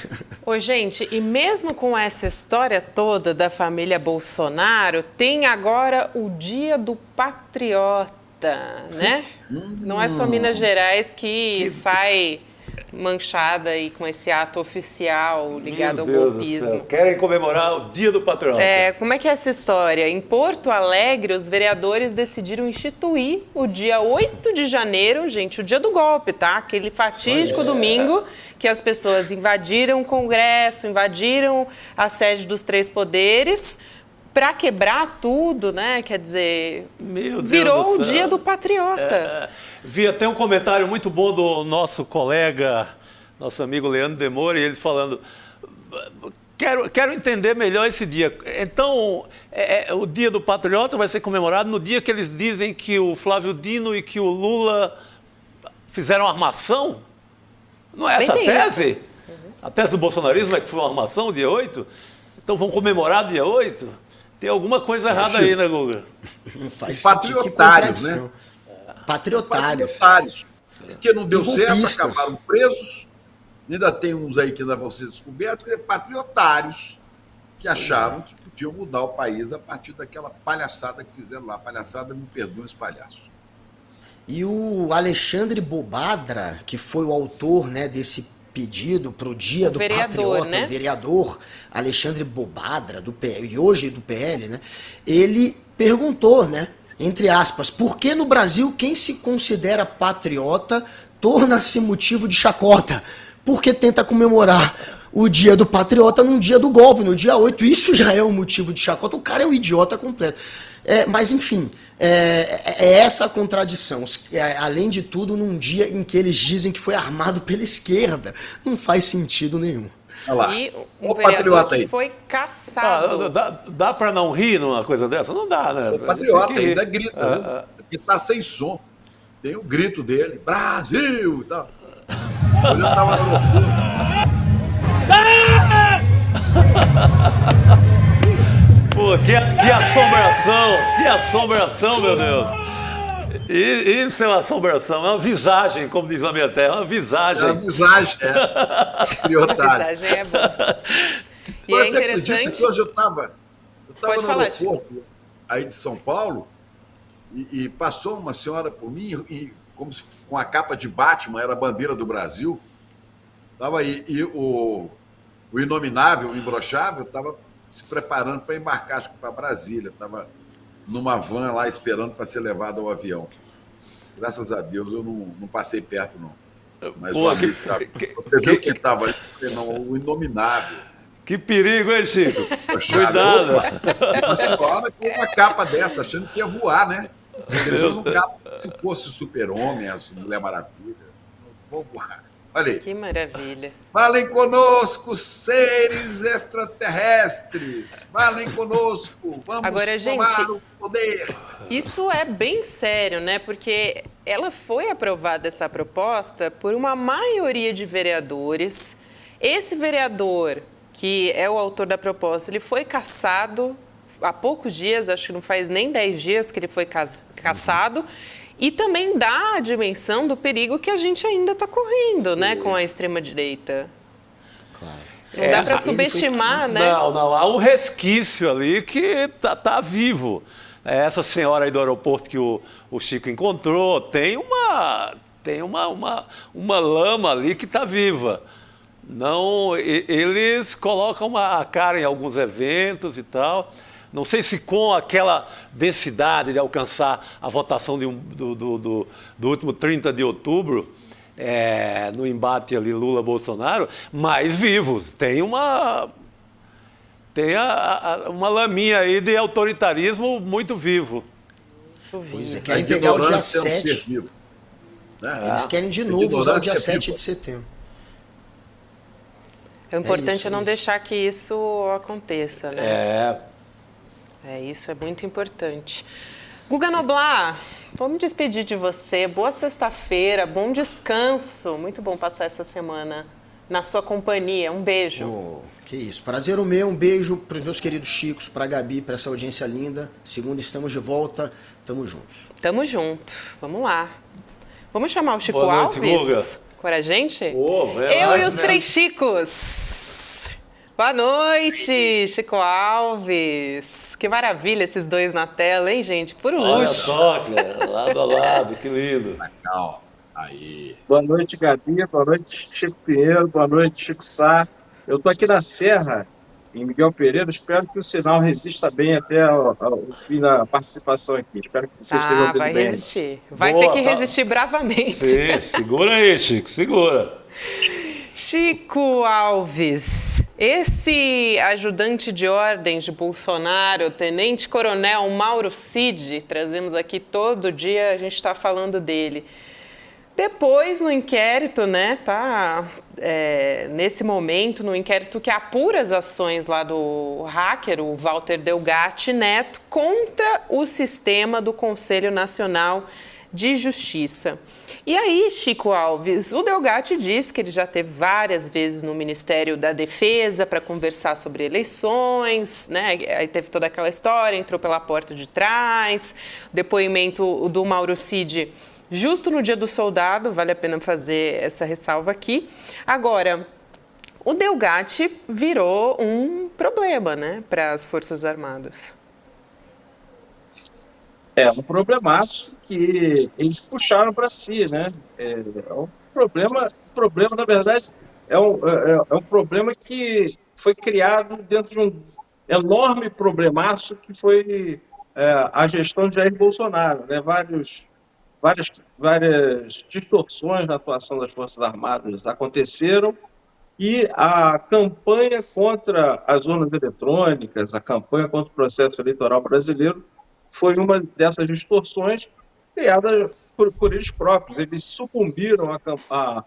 Ô, gente, e mesmo com essa história toda da família Bolsonaro, tem agora o Dia do Patriota, né? Não é só Minas Gerais que sai manchada aí com esse ato oficial ligado ao golpismo. Querem comemorar o Dia do Patriota. Como é que é essa história? Em Porto Alegre, os vereadores decidiram instituir o dia 8 de janeiro, gente, o dia do golpe, tá? Aquele fatídico domingo que as pessoas invadiram o Congresso, invadiram a sede dos três poderes, para quebrar tudo, né? Quer dizer, virou o Dia do Patriota. Vi até um comentário muito bom do nosso colega, nosso amigo Leandro Demore, ele falando, quero entender melhor esse dia. Então, o Dia do Patriota vai ser comemorado no dia que eles dizem que o Flávio Dino e que o Lula fizeram armação? Não é essa a tese? A tese do bolsonarismo é que foi uma armação, o dia 8? Então vão comemorar dia 8? Tem alguma coisa errada aí, né, Guga? Não faz patriotários, né? Patriotários. Porque não deu certo, golpistas. acabaram presos. Ainda tem uns aí que ainda vão ser descobertos, que é patriotários que acharam que podiam mudar o país a partir daquela palhaçada que fizeram lá. Palhaçada, me perdoem os palhaços. E o Alexandre Bobadra, que foi o autor, né, desse pedido para o Dia do Patriota, né? O vereador Alexandre Bobadra, do PL, e hoje do PL, né, ele perguntou, né, entre aspas, por que no Brasil quem se considera patriota torna-se motivo de chacota? Porque tenta comemorar o Dia do Patriota num dia do golpe, no dia 8. Isso já é um motivo de chacota. O cara é um idiota completo. Mas, enfim, é essa a contradição. Além de tudo, num dia em que eles dizem que foi armado pela esquerda. Não faz sentido nenhum. Olha lá. E o vereador patriota que aí. foi caçado. Dá para não rir numa coisa dessa? Não dá, né? O patriota Tem que rir. ainda grita, porque tá sem som. Tem o grito dele, Brasil! E tal. Hoje eu tava no aeroporto. Pô, que assombração, meu Deus. Isso é uma assombração, é uma visagem, como diz na minha terra, uma visagem. É uma visagem, A patriotária. visagem é boa. E Você é acredita interessante... que hoje eu estava Pode no falar, aeroporto aí de São Paulo e passou uma senhora por mim e como se, com a capa de Batman, era a bandeira do Brasil. Tava aí, e o inominável, o imbrochável, estava se preparando para embarcar, acho que para Brasília. Estava numa van lá esperando para ser levado ao avião. Graças a Deus eu não passei perto, não. Mas Pô, você viu quem estava ali? O inominável. Que perigo, hein, Chico? Cuidado. Uma senhora com uma capa dessa, achando que ia voar, né? Eles usam capa se fosse o Super-Homem, a Mulher Maravilha. Vou voar. Olha aí. Que maravilha. Falem conosco, seres extraterrestres. Falem conosco. Vamos Agora, tomar gente, o poder. Isso é bem sério, né? Porque ela foi aprovada, essa proposta, por uma maioria de vereadores. Esse vereador, que é o autor da proposta, ele foi cassado há poucos dias, acho que não faz nem 10 dias que ele foi cassado. E também dá a dimensão do perigo que a gente ainda está correndo, né, com a extrema-direita. Claro. Não dá para subestimar, né? Não, há um resquício ali que tá vivo. Essa senhora aí do aeroporto que o Chico encontrou, tem uma lama ali que está viva. Não, eles colocam a cara em alguns eventos e tal, Não sei se com aquela densidade de alcançar a votação do último 30 de outubro, no embate ali Lula-Bolsonaro, mas vivos. Tem uma laminha aí de autoritarismo muito vivo. Pois é, A querem pegar o dia ignorância é um 7. ser vivo, né? Eles querem de novo usar o dia 7 de setembro. O importante isso, é não isso. deixar que isso aconteça, né? Isso é muito importante. Guga Noblar, vou me despedir de você. Boa sexta-feira, bom descanso. Muito bom passar essa semana na sua companhia. Um beijo. Que isso. Prazer o meu. Um beijo para os meus queridos Chicos, para a Gabi, para essa audiência linda. Segunda estamos de volta. Tamo juntos. Tamo junto. Vamos lá. Vamos chamar o Chico Boa noite, Alves Guga. com a gente? É Eu nóis, e os né? 3 Chicos. Boa noite, Chico Alves. Que maravilha esses dois na tela, hein, gente? Puro Olha luxo. só, cara, lado a lado, que lindo. Legal. Aí. Boa noite, Gabi. Boa noite, Chico Pinheiro. Boa noite, Chico Sá. Eu estou aqui na Serra, em Miguel Pereira. Espero que o sinal resista bem até o fim da participação aqui. Espero que vocês estejam ouvindo Vai bem. resistir. Vai Boa, ter que tá. resistir bravamente. Sim, segura aí, Chico, segura. Chico Alves, esse ajudante de ordens de Bolsonaro, o tenente-coronel Mauro Cid, trazemos aqui todo dia, a gente está falando dele. Depois, no inquérito, né, nesse momento, no inquérito que apura as ações lá do hacker, o Walter Delgatti Neto, contra o sistema do Conselho Nacional de Justiça. E aí, Chico Alves, o Delgatti diz que ele já teve várias vezes no Ministério da Defesa para conversar sobre eleições, né? Aí teve toda aquela história, entrou pela porta de trás, depoimento do Mauro Cid justo no Dia do Soldado, vale a pena fazer essa ressalva aqui. Agora, o Delgatti virou um problema, né, para as Forças Armadas. É um problemaço que eles puxaram para si, né? É um problema, na verdade, é um problema que foi criado dentro de um enorme problemaço que foi a gestão de Jair Bolsonaro, né? Várias distorções na atuação das Forças Armadas aconteceram e a campanha contra as urnas eletrônicas, a campanha contra o processo eleitoral brasileiro foi uma dessas distorções criadas por eles próprios. Eles sucumbiram à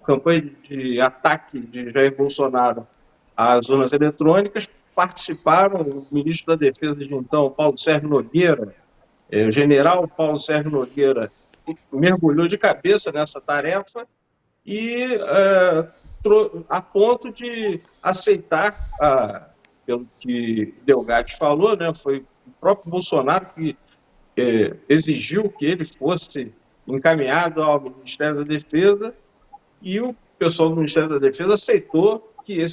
campanha de ataque de Jair Bolsonaro às urnas eletrônicas, participaram o ministro da Defesa de então, Paulo Sérgio Nogueira, o general Paulo Sérgio Nogueira mergulhou de cabeça nessa tarefa e a ponto de aceitar, pelo que Delgatti falou, né, foi o próprio Bolsonaro que exigiu que ele fosse encaminhado ao Ministério da Defesa e o pessoal do Ministério da Defesa aceitou que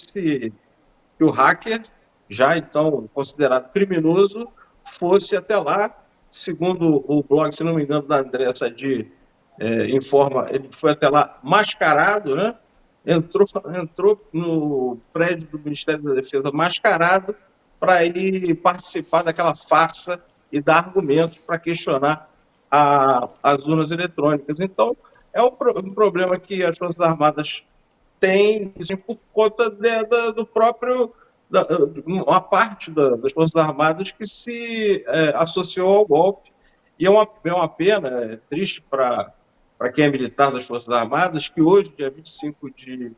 o hacker, já então considerado criminoso, fosse até lá. Segundo o blog, se não me engano, da Andréa Sadi, informa, ele foi até lá mascarado, né? Entrou no prédio do Ministério da Defesa mascarado para ir participar daquela farsa e dar argumentos para questionar as urnas eletrônicas. Então, é um problema que as Forças Armadas têm assim, por conta do próprio... uma parte das Forças Armadas que se associou ao golpe. E é uma pena, é triste para quem é militar das Forças Armadas, que hoje, dia 25 de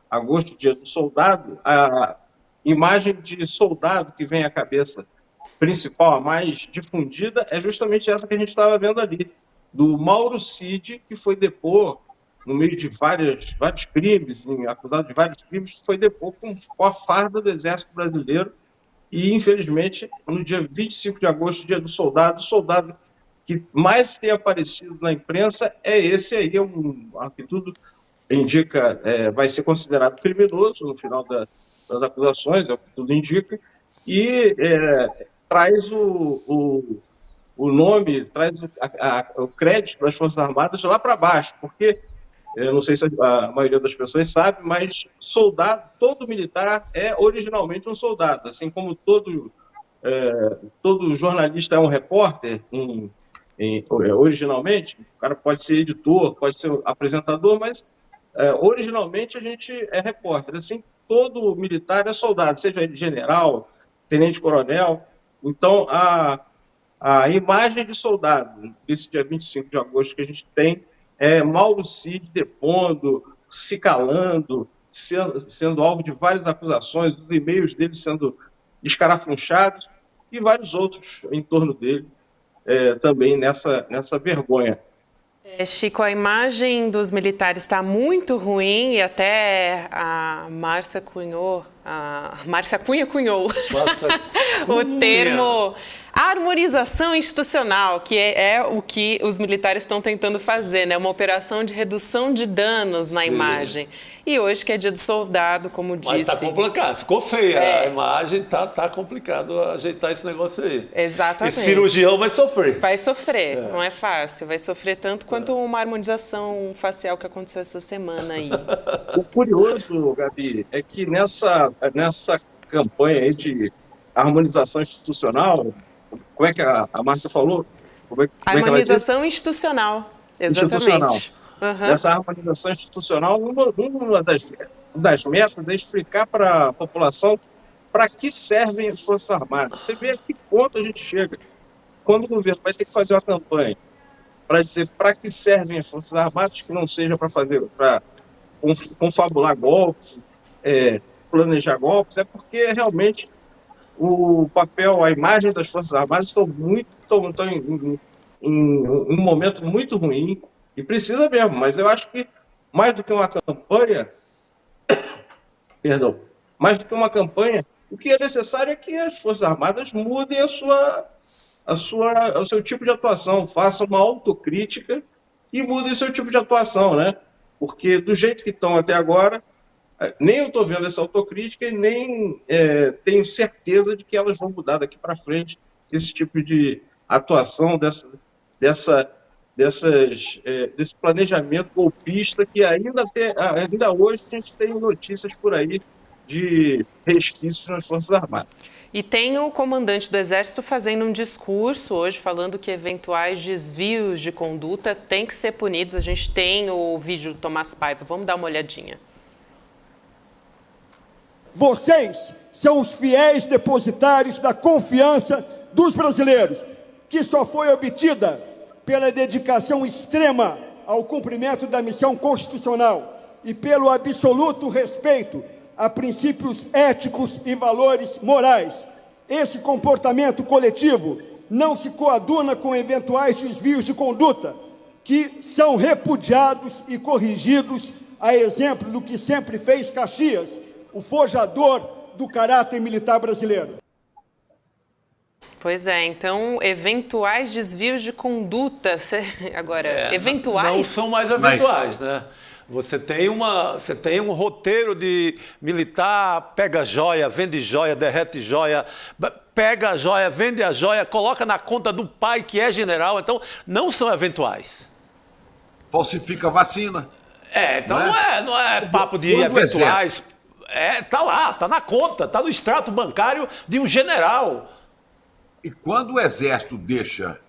agosto, dia do soldado, a imagem de soldado que vem à cabeça principal, a mais difundida, é justamente essa que a gente estava vendo ali, do Mauro Cid, que foi depor no meio de vários crimes, acusado de vários crimes, foi depor com a farda do Exército Brasileiro e, infelizmente, no dia 25 de agosto, dia do soldado, o soldado que mais tem aparecido na imprensa é esse aí, que tudo indica, vai ser considerado criminoso no final das acusações, é o que tudo indica, e traz o nome, traz o crédito das Forças Armadas lá para baixo, porque eu não sei se a maioria das pessoas sabe, mas soldado, todo militar é originalmente um soldado, assim como todo todo jornalista é um repórter, originalmente, o cara pode ser editor, pode ser apresentador, mas originalmente a gente é repórter. Assim, todo militar é soldado, seja ele general, tenente-coronel. Então, a imagem de soldado, esse dia 25 de agosto que a gente tem, é Mauro Cid depondo, se calando, sendo alvo de várias acusações, os e-mails dele sendo escarafunchados e vários outros em torno dele também nessa vergonha. Chico, a imagem dos militares está muito ruim e até a Márcia Cunha cunhou o termo harmonização institucional, que é o que os militares estão tentando fazer, né? Uma operação de redução de danos na imagem. E hoje que é dia do soldado, como disse. Mas está complicado, ficou feia a imagem, tá complicado ajeitar esse negócio aí. Exatamente. E cirurgião vai sofrer. Vai sofrer, não é fácil. Vai sofrer tanto quanto uma harmonização facial que aconteceu essa semana aí. O curioso, Gabi, é que nessa campanha aí de harmonização institucional, como é que a Márcia falou? Harmonização institucional, exatamente. Nessa harmonização institucional, uma das metas é explicar para a população para que servem as Forças Armadas. Você vê a que ponto a gente chega. Quando o governo vai ter que fazer uma campanha para dizer para que servem as Forças Armadas, que não seja para confabular golpes, planejar golpes, é porque realmente o papel, a imagem das Forças Armadas estão em um momento muito ruim e precisa mesmo, mas eu acho que mais do que uma campanha, o que é necessário é que as Forças Armadas mudem o seu tipo de atuação, façam uma autocrítica e mudem o seu tipo de atuação, né? Porque do jeito que estão até agora, nem eu estou vendo essa autocrítica e nem tenho certeza de que elas vão mudar daqui para frente esse tipo de atuação, desse planejamento golpista que ainda hoje a gente tem notícias por aí de resquícios nas Forças Armadas. E tem o comandante do Exército fazendo um discurso hoje falando que eventuais desvios de conduta têm que ser punidos. A gente tem o vídeo do Tomás Paiva. Vamos dar uma olhadinha. Vocês são os fiéis depositários da confiança dos brasileiros, que só foi obtida pela dedicação extrema ao cumprimento da missão constitucional e pelo absoluto respeito a princípios éticos e valores morais. Esse comportamento coletivo não se coaduna com eventuais desvios de conduta, que são repudiados e corrigidos, a exemplo do que sempre fez Caxias, o forjador do caráter militar brasileiro. Pois é, então, eventuais desvios de conduta. Agora, eventuais? Não são mais eventuais, né? Você tem um roteiro de militar, pega joia, vende joia, derrete joia, pega a joia, vende a joia, coloca na conta do pai que é general, então não são eventuais. Falsifica a vacina. Então não é papo de eventuais. Tá lá, tá na conta, tá no extrato bancário de um general. E quando o Exército deixa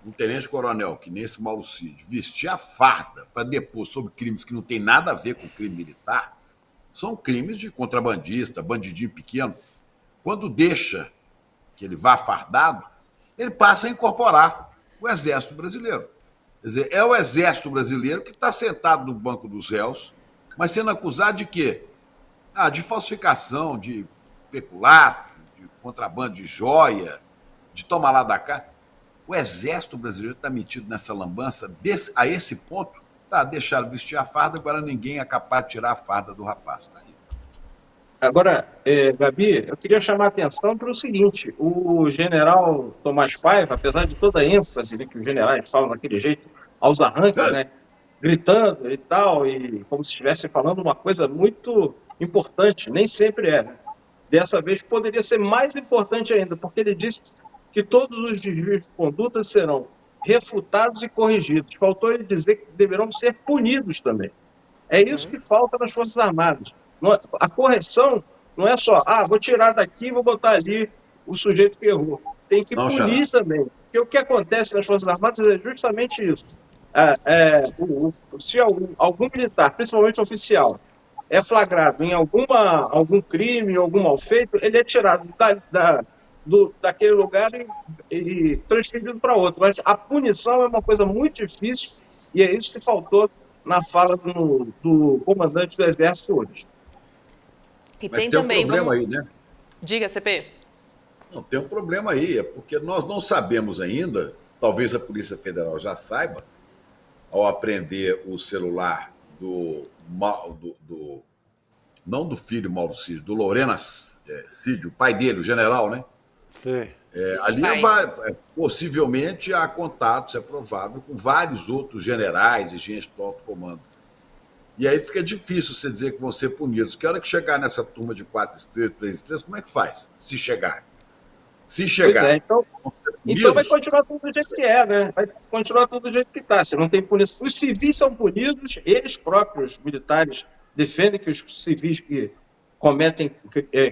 um tenente-coronel, que nem esse Mauro Cid, vestir a farda para depor sobre crimes que não tem nada a ver com crime militar, são crimes de contrabandista, bandidinho pequeno. Quando deixa que ele vá fardado, ele passa a incorporar o Exército Brasileiro. Quer dizer, é o Exército Brasileiro que está sentado no banco dos réus, mas sendo acusado de quê? De falsificação, de peculato, de contrabando de joia, de tomar lá da cá. O Exército Brasileiro está metido nessa lambança a esse ponto. Deixaram vestir a farda, agora ninguém é capaz de tirar a farda do rapaz. Tá aí. Agora, Gabi, eu queria chamar a atenção para o seguinte: o general Tomás Paiva, apesar de toda a ênfase que os generais falam daquele jeito, aos arranques, né, gritando e tal, e como se estivesse falando uma coisa muito importante, nem sempre é. Dessa vez poderia ser mais importante ainda, porque ele disse que todos os desvios de conduta serão refutados e corrigidos. Faltou ele dizer que deverão ser punidos também. É isso que falta nas Forças Armadas. A correção não é só, vou tirar daqui e vou botar ali o sujeito que errou. Tem que Não, punir também. Porque o que acontece nas Forças Armadas é justamente isso. Se algum militar, principalmente oficial, é flagrado em algum crime, algum mal feito, ele é tirado daquele lugar e transferido para outro. Mas a punição é uma coisa muito difícil e é isso que faltou na fala do comandante do Exército hoje. E Mas tem tem um também, problema aí, né? Diga, CP. Não, tem um problema aí, é porque nós não sabemos ainda, talvez a Polícia Federal já saiba, ao apreender o celular não do filho Mauro Cid, do Lorena Cid, o pai dele, o general, né? Sim. Ali possivelmente há contatos, é provável, com vários outros generais e gente do alto comando. E aí fica difícil você dizer que vão ser punidos. Que hora que chegar nessa turma de 4 estrelas, 3 estrelas, como é que faz? Se chegar. Então vai continuar tudo do jeito que é, né? Vai continuar tudo do jeito que está. Se não tem punição. Os civis são punidos, eles próprios, militares, defendem que os civis que cometem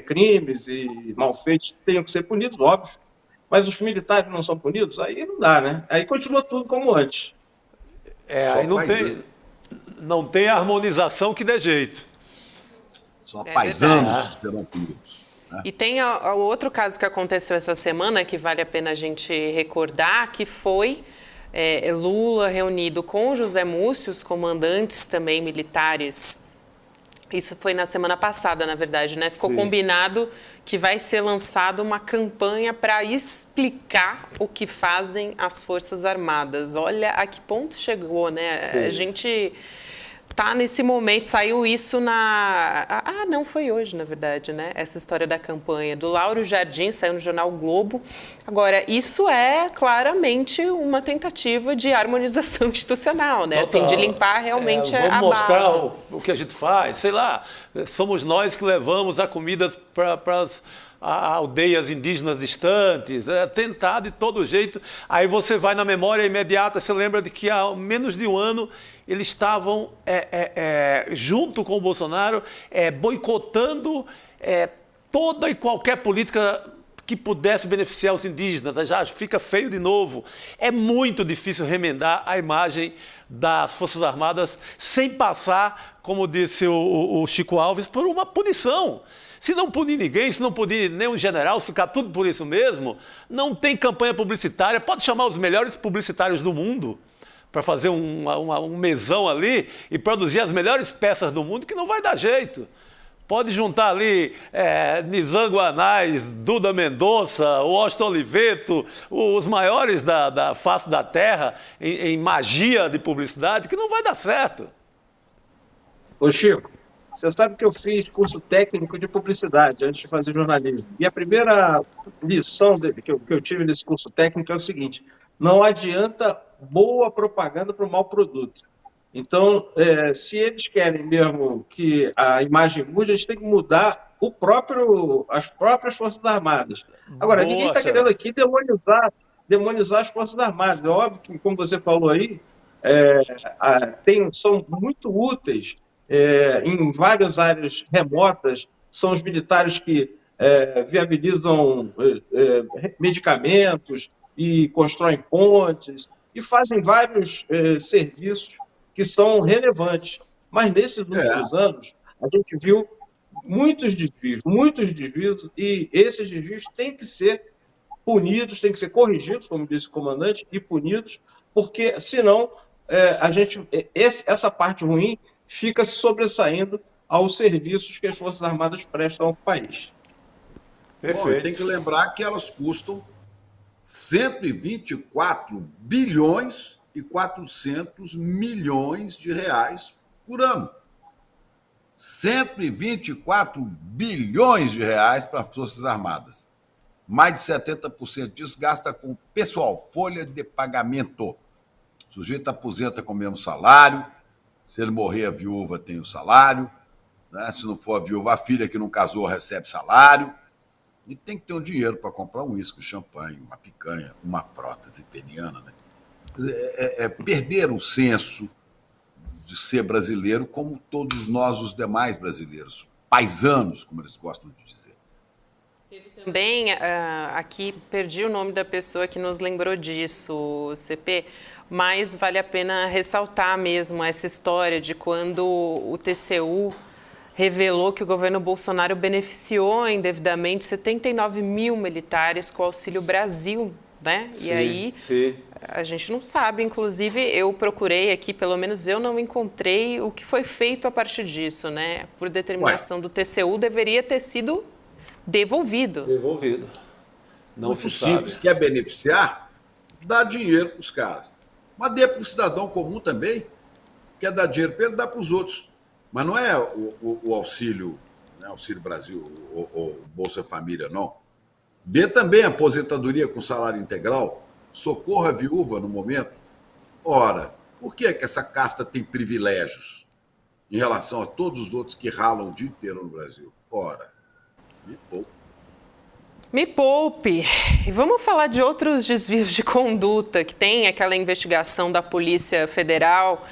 crimes e malfeitos tenham que ser punidos, óbvio. Mas os militares não são punidos? Aí não dá, né? Aí continua tudo como antes. Aí não tem harmonização que dê jeito. Só paisanos serão punidos. E tem o outro caso que aconteceu essa semana, que vale a pena a gente recordar, que foi Lula reunido com José Múcio, os comandantes também militares. Isso foi na semana passada, na verdade, né? Ficou combinado que vai ser lançada uma campanha para explicar o que fazem as Forças Armadas. Olha a que ponto chegou, né? Sim. A gente tá nesse momento, saiu isso não foi hoje, na verdade, né? Essa história da campanha do Lauro Jardim, saiu no jornal o Globo. Agora, isso é claramente uma tentativa de harmonização institucional, né? Assim, de limpar realmente a Vamos mostrar bala. o que a gente faz, sei lá, somos nós que levamos a comida para as aldeias indígenas distantes, tentar de todo jeito. Aí você vai na memória imediata, você lembra de que há menos de um ano eles estavam junto com o Bolsonaro boicotando toda e qualquer política que pudesse beneficiar os indígenas. Já fica feio de novo. É muito difícil remendar a imagem das Forças Armadas sem passar, como disse o Chico Alves, por uma punição. Se não punir ninguém, se não punir nenhum general, se ficar tudo por isso mesmo, não tem campanha publicitária. Pode chamar os melhores publicitários do mundo para fazer um mesão ali e produzir as melhores peças do mundo, que não vai dar jeito. Pode juntar ali Nizango Anais, Duda Mendonça, Washington Oliveto, os maiores da face da terra em magia de publicidade, que não vai dar certo. Ô Chico, você sabe que eu fiz curso técnico de publicidade antes de fazer jornalismo. E a primeira lição que eu tive nesse curso técnico é o seguinte: não adianta boa propaganda para o mau produto. Então, se eles querem mesmo que a imagem mude, a gente tem que mudar as próprias Forças Armadas. Agora, ninguém está querendo aqui demonizar as Forças Armadas. É óbvio que, como você falou aí, são muito úteis em várias áreas remotas. São os militares que viabilizam medicamentos e constroem pontes e fazem vários serviços que são relevantes. Mas nesses últimos anos, a gente viu muitos desvios, e esses desvios têm que ser punidos, têm que ser corrigidos, como disse o comandante, e punidos, porque senão essa parte ruim fica se sobressaindo aos serviços que as Forças Armadas prestam ao país. Perfeito. Bom, tem que lembrar que elas custam 124 bilhões e 400 milhões de reais por ano. 124 bilhões de reais para as Forças Armadas. Mais de 70% disso gasta com pessoal, folha de pagamento. O sujeito aposenta com o mesmo salário. Se ele morrer, a viúva tem o salário. Né? Se não for a viúva, a filha que não casou recebe salário. E tem que ter um dinheiro para comprar um uísque, um champanhe, uma picanha, uma prótese peniana, né? Perder o senso de ser brasileiro como todos nós, os demais brasileiros, paisanos, como eles gostam de dizer. Também, aqui, perdi o nome da pessoa que nos lembrou disso, CP, mas vale a pena ressaltar mesmo essa história de quando o TCU revelou que o governo Bolsonaro beneficiou indevidamente 79 mil militares com o Auxílio Brasil, né? Sim, e aí, sim. a gente não sabe, inclusive eu procurei aqui, pelo menos eu não encontrei o que foi feito a partir disso, né? Por determinação do TCU, deveria ter sido devolvido. Devolvido. Não Muito se sabe. simples, quer beneficiar, dá dinheiro para os caras. Mas dê para o cidadão comum também, quer dar dinheiro para ele, dá para os outros. Mas não é o auxílio, né, Auxílio Brasil ou Bolsa Família, não. Dê também aposentadoria com salário integral, socorra a viúva no momento. Ora, por que é que essa casta tem privilégios em relação a todos os outros que ralam o dia inteiro no Brasil? Ora, me poupe. Me poupe. E vamos falar de outros desvios de conduta, que tem aquela investigação da Polícia Federal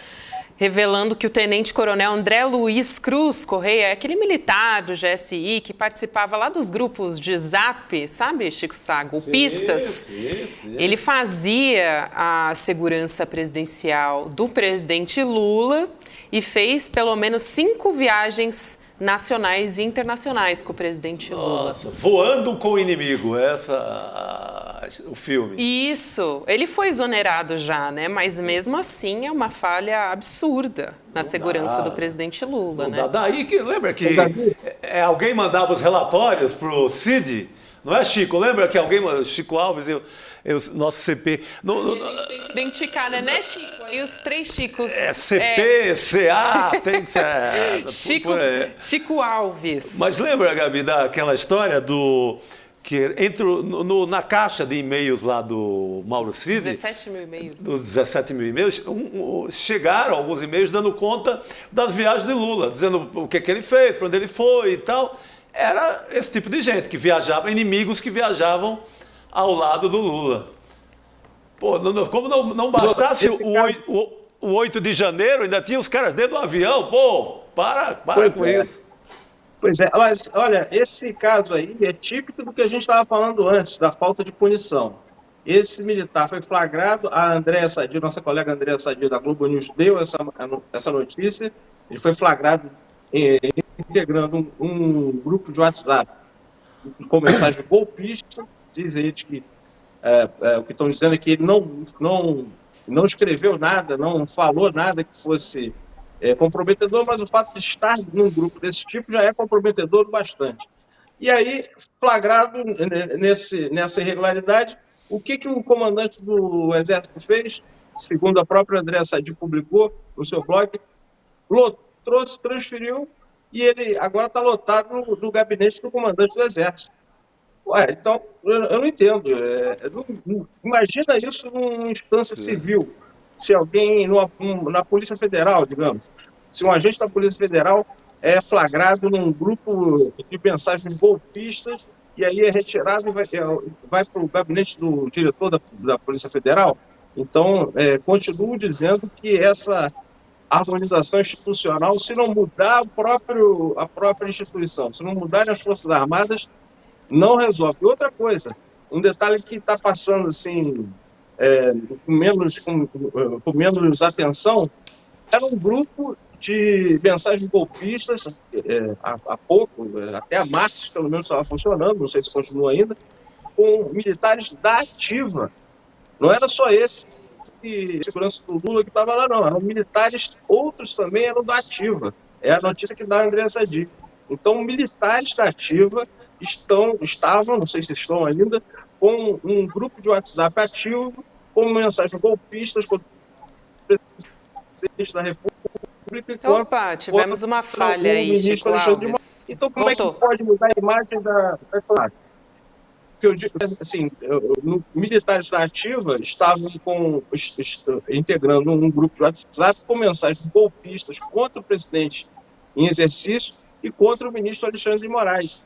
revelando que o tenente-coronel André Luiz Cruz Correia, aquele militar do GSI que participava lá dos grupos de Zap, sabe, Chico Sá, golpistas? Sim. Ele fazia a segurança presidencial do presidente Lula e fez pelo menos 5 viagens nacionais e internacionais com o presidente Lula. Nossa, voando com o inimigo, o filme. Isso, ele foi exonerado já, né? Mas mesmo assim é uma falha absurda na segurança do presidente Lula, né? Daí que, lembra que alguém mandava os relatórios pro Cid, não é, Chico? Lembra que alguém, Chico Alves, nosso CP... A gente tem que identificar, né, Chico? Aí os 3 Chicos. CP, CA, tem que ser... Chico Alves. Mas lembra, Gabi, daquela história que na caixa de e-mails lá do Mauro Cid... 17 mil e-mails. Dos 17 mil e-mails, chegaram alguns e-mails dando conta das viagens de Lula, dizendo o que ele fez, para onde ele foi e tal. Era esse tipo de gente que viajava, inimigos que viajavam ao lado do Lula. Pô, como não bastasse o 8 de janeiro, ainda tinha os caras dentro do avião. Pô, para com isso. Pois é, mas olha, esse caso aí é típico do que a gente estava falando antes, da falta de punição. Esse militar foi flagrado, a Andréa Sadi, nossa colega Andréa Sadi da Globo News deu essa notícia, ele foi flagrado integrando um grupo de WhatsApp com mensagem golpista. Dizem eles que o que estão dizendo é que ele não escreveu nada, não falou nada que fosse comprometedor, mas o fato de estar num grupo desse tipo já é comprometedor bastante. E aí, flagrado nessa irregularidade, o que o comandante do Exército fez, segundo a própria Andréa Sadi publicou no seu blog, transferiu e ele agora está lotado no gabinete do comandante do Exército. Ué, então, eu não entendo. Imagina isso numa instância civil. Se alguém, na Polícia Federal, digamos, se um agente da Polícia Federal é flagrado num grupo de mensagens golpistas e aí é retirado e vai para o gabinete do diretor da Polícia Federal. Então, continuo dizendo que essa harmonização institucional, se não mudar a própria instituição, se não mudarem as Forças Armadas, não resolve. Outra coisa, um detalhe que está passando assim, com menos atenção, era um grupo de mensagens golpistas, há pouco, até a março, pelo menos estava funcionando, não sei se continua ainda, com militares da ativa. Não era só esse de segurança do Lula que estava lá, não. Eram militares, outros também eram da ativa. É a notícia que dá a Andréa Sadi. Então, militares da ativa estavam, não sei se estão ainda, com um grupo de WhatsApp ativo, com mensagens golpistas contra o presidente da República. Opa, tivemos uma falha aí, Chico Alves. Então, como é que pode mudar a imagem da que eu digo, assim, militares da ativa estavam integrando um grupo de WhatsApp com mensagens golpistas contra o presidente em exercício e contra o ministro Alexandre de Moraes.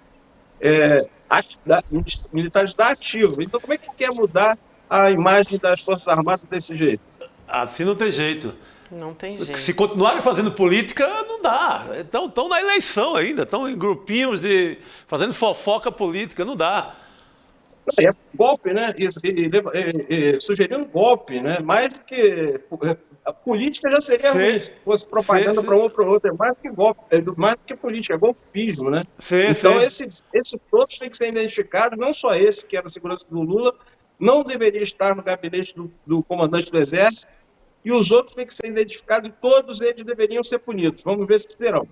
Militares da ativa. Então, como é que quer mudar a imagem das Forças Armadas desse jeito? Assim não tem jeito. Não tem jeito. Se continuarem fazendo política, não dá. Estão na eleição ainda, estão em grupinhos fazendo fofoca política, não dá. É golpe, né? Sugerindo golpe, né? Mais do que a política já seria ruim se fosse propaganda para um ou para o outro. É mais que golpe, mais do que política, é golpismo, né? Então, esses todos têm que ser identificados, não só esse, que era a segurança do Lula, não deveria estar no gabinete do comandante do Exército, e os outros têm que ser identificados e todos eles deveriam ser punidos. Vamos ver se serão.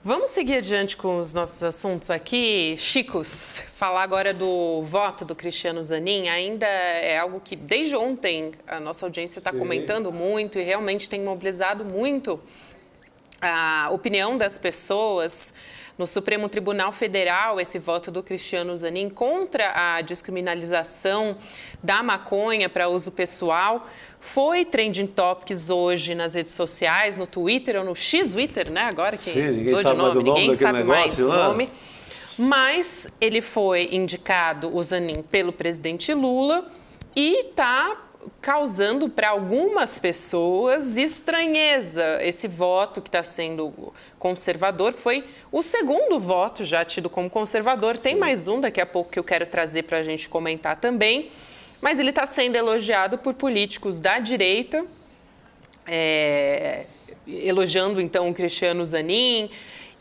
Vamos seguir adiante com os nossos assuntos aqui. Chicos, falar agora do voto do Cristiano Zanin ainda é algo que desde ontem a nossa audiência está comentando muito e realmente tem mobilizado muito a opinião das pessoas. No Supremo Tribunal Federal, esse voto do Cristiano Zanin contra a descriminalização da maconha para uso pessoal foi trending topics hoje nas redes sociais, no Twitter ou no X-Twitter, né? Agora que ninguém sabe mais o nome ninguém sabe mais o lá. nome. Mas ele foi indicado, o Zanin, pelo presidente Lula e está causando para algumas pessoas estranheza. Esse voto que está sendo conservador foi o segundo voto já tido como conservador. Tem mais um daqui a pouco que eu quero trazer para a gente comentar também. Mas ele está sendo elogiado por políticos da direita, elogiando então o Cristiano Zanin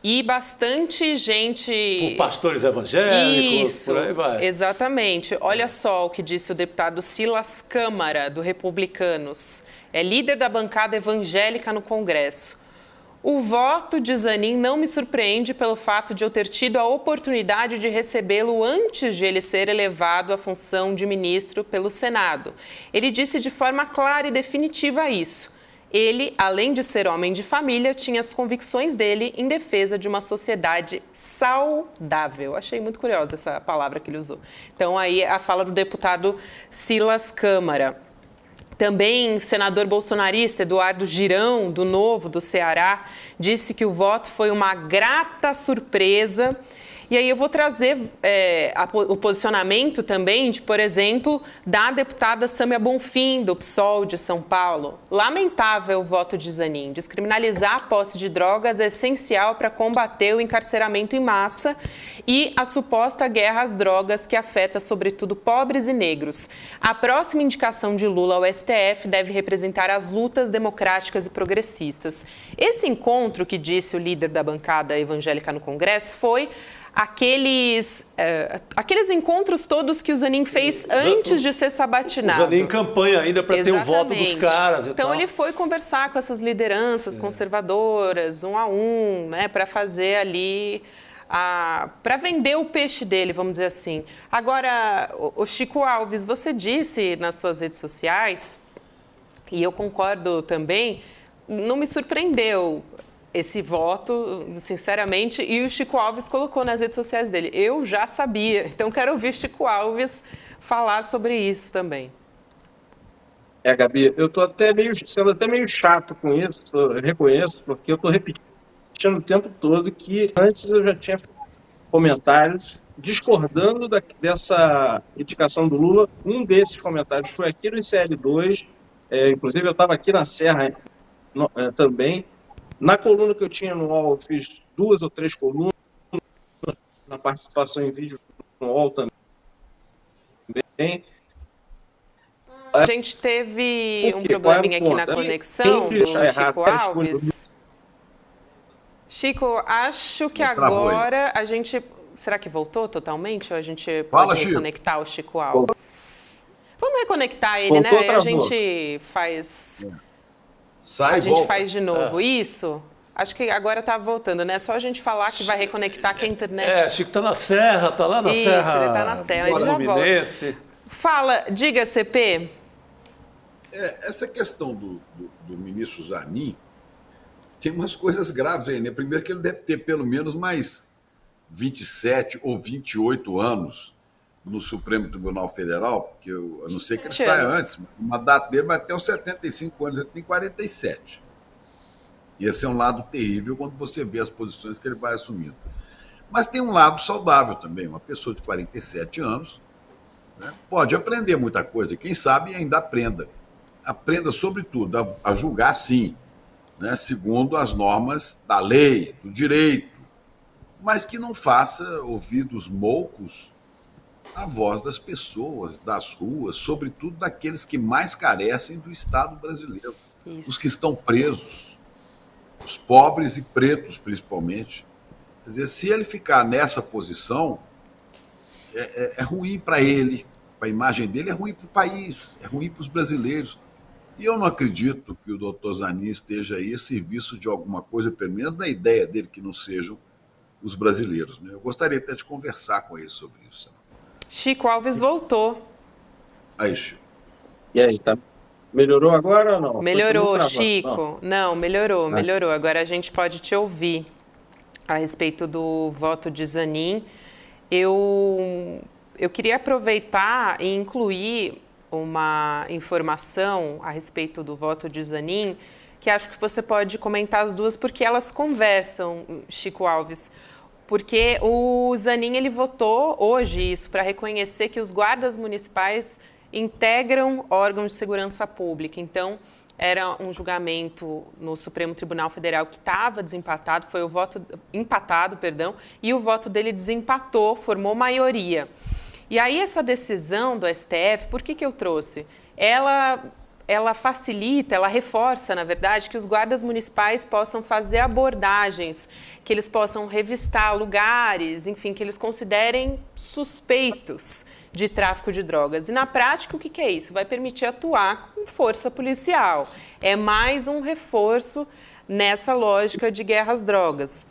e bastante gente... Por pastores evangélicos, Isso, por aí vai. Exatamente. Olha só o que disse o deputado Silas Câmara, do Republicanos. É líder da bancada evangélica no Congresso. O voto de Zanin não me surpreende pelo fato de eu ter tido a oportunidade de recebê-lo antes de ele ser elevado à função de ministro pelo Senado. Ele disse de forma clara e definitiva isso. Ele, além de ser homem de família, tinha as convicções dele em defesa de uma sociedade saudável. Achei muito curiosa essa palavra que ele usou. Então, aí a fala do deputado Silas Câmara. Também o senador bolsonarista Eduardo Girão, do Novo, do Ceará, disse que o voto foi uma grata surpresa. E aí eu vou trazer o posicionamento também, por exemplo, da deputada Sâmia Bonfim, do PSOL de São Paulo. Lamentável o voto de Zanin. Descriminalizar a posse de drogas é essencial para combater o encarceramento em massa e a suposta guerra às drogas que afeta, sobretudo, pobres e negros. A próxima indicação de Lula ao STF deve representar as lutas democráticas e progressistas. Esse encontro, que disse o líder da bancada evangélica no Congresso, foi aqueles encontros todos que o Zanin fez antes de ser sabatinado. O Zanin em campanha ainda para ter o voto dos caras. Então ele foi conversar com essas lideranças conservadoras, um a um, né, para fazer ali, para vender o peixe dele, vamos dizer assim. Agora, o Chico Alves, você disse nas suas redes sociais, e eu concordo também, não me surpreendeu esse voto, sinceramente, e o Chico Alves colocou nas redes sociais dele. Eu já sabia, então quero ouvir Chico Alves falar sobre isso também. Gabi, eu estou sendo até meio chato com isso, eu reconheço, porque eu estou repetindo o tempo todo que antes eu já tinha comentários discordando dessa indicação do Lula. Um desses comentários foi aqui no ICL2, inclusive eu estava aqui na Serra também. Na coluna que eu tinha no UOL, eu fiz 2 ou 3 colunas, na participação em vídeo no UOL também. A gente teve um probleminha aqui na conexão do Chico Alves. Chico, acho que agora a gente... Será que voltou totalmente ou a gente pode reconectar o Chico Alves? Vamos reconectar ele, né? Aí a gente faz... Sai, a gente faz de novo. Isso. Acho que agora está voltando, né? Só a gente falar que vai reconectar que a internet... Chico está na Serra, está lá na Serra. Isso, ele está na Serra. Ele já volta. Fala, diga, CP. Essa questão do ministro Zanin tem umas coisas graves aí, né? Primeiro que ele deve ter pelo menos mais 27 ou 28 anos no Supremo Tribunal Federal, porque a não ser que ele saia antes, uma data dele vai até os 75 anos, ele tem 47. E esse é um lado terrível quando você vê as posições que ele vai assumindo. Mas tem um lado saudável também, uma pessoa de 47 anos, né, pode aprender muita coisa, quem sabe ainda aprenda. aprenda, sobretudo, a julgar sim, né, segundo as normas da lei, do direito, mas que não faça ouvidos moucos à voz das pessoas, das ruas, sobretudo daqueles que mais carecem do Estado brasileiro. Isso. Os que estão presos, os pobres e pretos, principalmente. Quer dizer, se ele ficar nessa posição, é ruim para ele, para a imagem dele, é ruim para o país, é ruim para os brasileiros. E eu não acredito que o doutor Zanin esteja aí a serviço de alguma coisa, pelo menos na ideia dele, que não sejam os brasileiros, né? Eu gostaria até de conversar com ele sobre isso. Chico Alves voltou. Aí, Chico. E aí, tá? Melhorou agora ou não? Melhorou, Continua Chico. travando? Não, melhorou. Agora a gente pode te ouvir a respeito do voto de Zanin. Eu queria aproveitar e incluir uma informação a respeito do voto de Zanin, que acho que você pode comentar as duas, porque elas conversam, Chico Alves. Porque o Zanin, ele votou hoje isso para reconhecer que os guardas municipais integram órgãos de segurança pública. Então, era um julgamento no Supremo Tribunal Federal que estava desempatado, foi o voto empatado, e o voto dele desempatou, formou maioria. E aí essa decisão do STF, por que eu trouxe? Ela facilita, ela reforça, na verdade, que os guardas municipais possam fazer abordagens, que eles possam revistar lugares, enfim, que eles considerem suspeitos de tráfico de drogas. E na prática, o que é isso? Vai permitir atuar com força policial. É mais um reforço nessa lógica de guerra às drogas.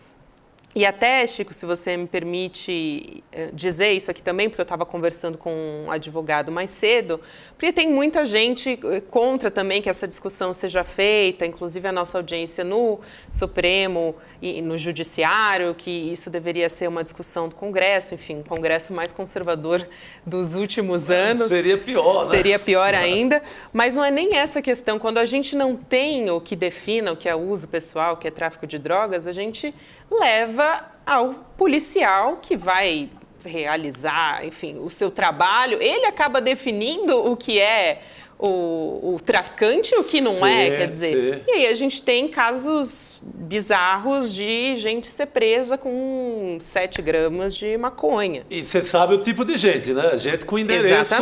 E até, Chico, se você me permite dizer isso aqui também, porque eu estava conversando com um advogado mais cedo, porque tem muita gente contra também que essa discussão seja feita, inclusive a nossa audiência no Supremo e no Judiciário, que isso deveria ser uma discussão do Congresso, enfim, o Congresso mais conservador dos últimos anos. Seria pior, né? Seria pior ainda, mas não é nem essa questão. Quando a gente não tem o que defina o que é uso pessoal, o que é tráfico de drogas, a gente leva ao policial que vai realizar, enfim, o seu trabalho. Ele acaba definindo o que é o traficante e o que não é, quer dizer. E aí a gente tem casos bizarros de gente ser presa com 7 gramas de maconha. E você sabe o tipo de gente, né? Gente com endereço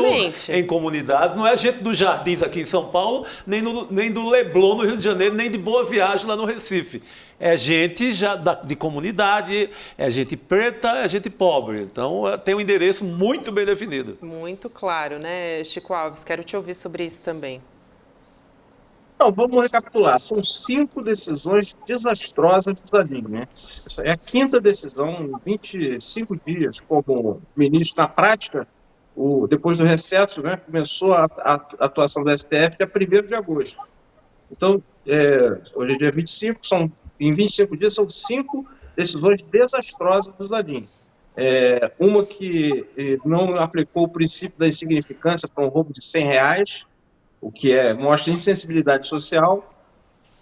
em comunidades. Não é gente dos Jardins aqui em São Paulo, nem do Leblon no Rio de Janeiro, nem de Boa Viagem lá no Recife. É gente já de comunidade, é gente preta, é gente pobre. Então, tem um endereço muito bem definido. Muito claro, né, Chico Alves? Quero te ouvir sobre isso também. Então, vamos recapitular. São 5 decisões desastrosas do Zanin, né? É a 5ª decisão em 25 dias como ministro. Na prática, depois do recesso, né, começou a atuação do STF a 1º de agosto. Então, hoje é dia 25, em 25 dias são 5 decisões desastrosas do Zanin. Uma que não aplicou o princípio da insignificância para um roubo de R$100, o que mostra insensibilidade social.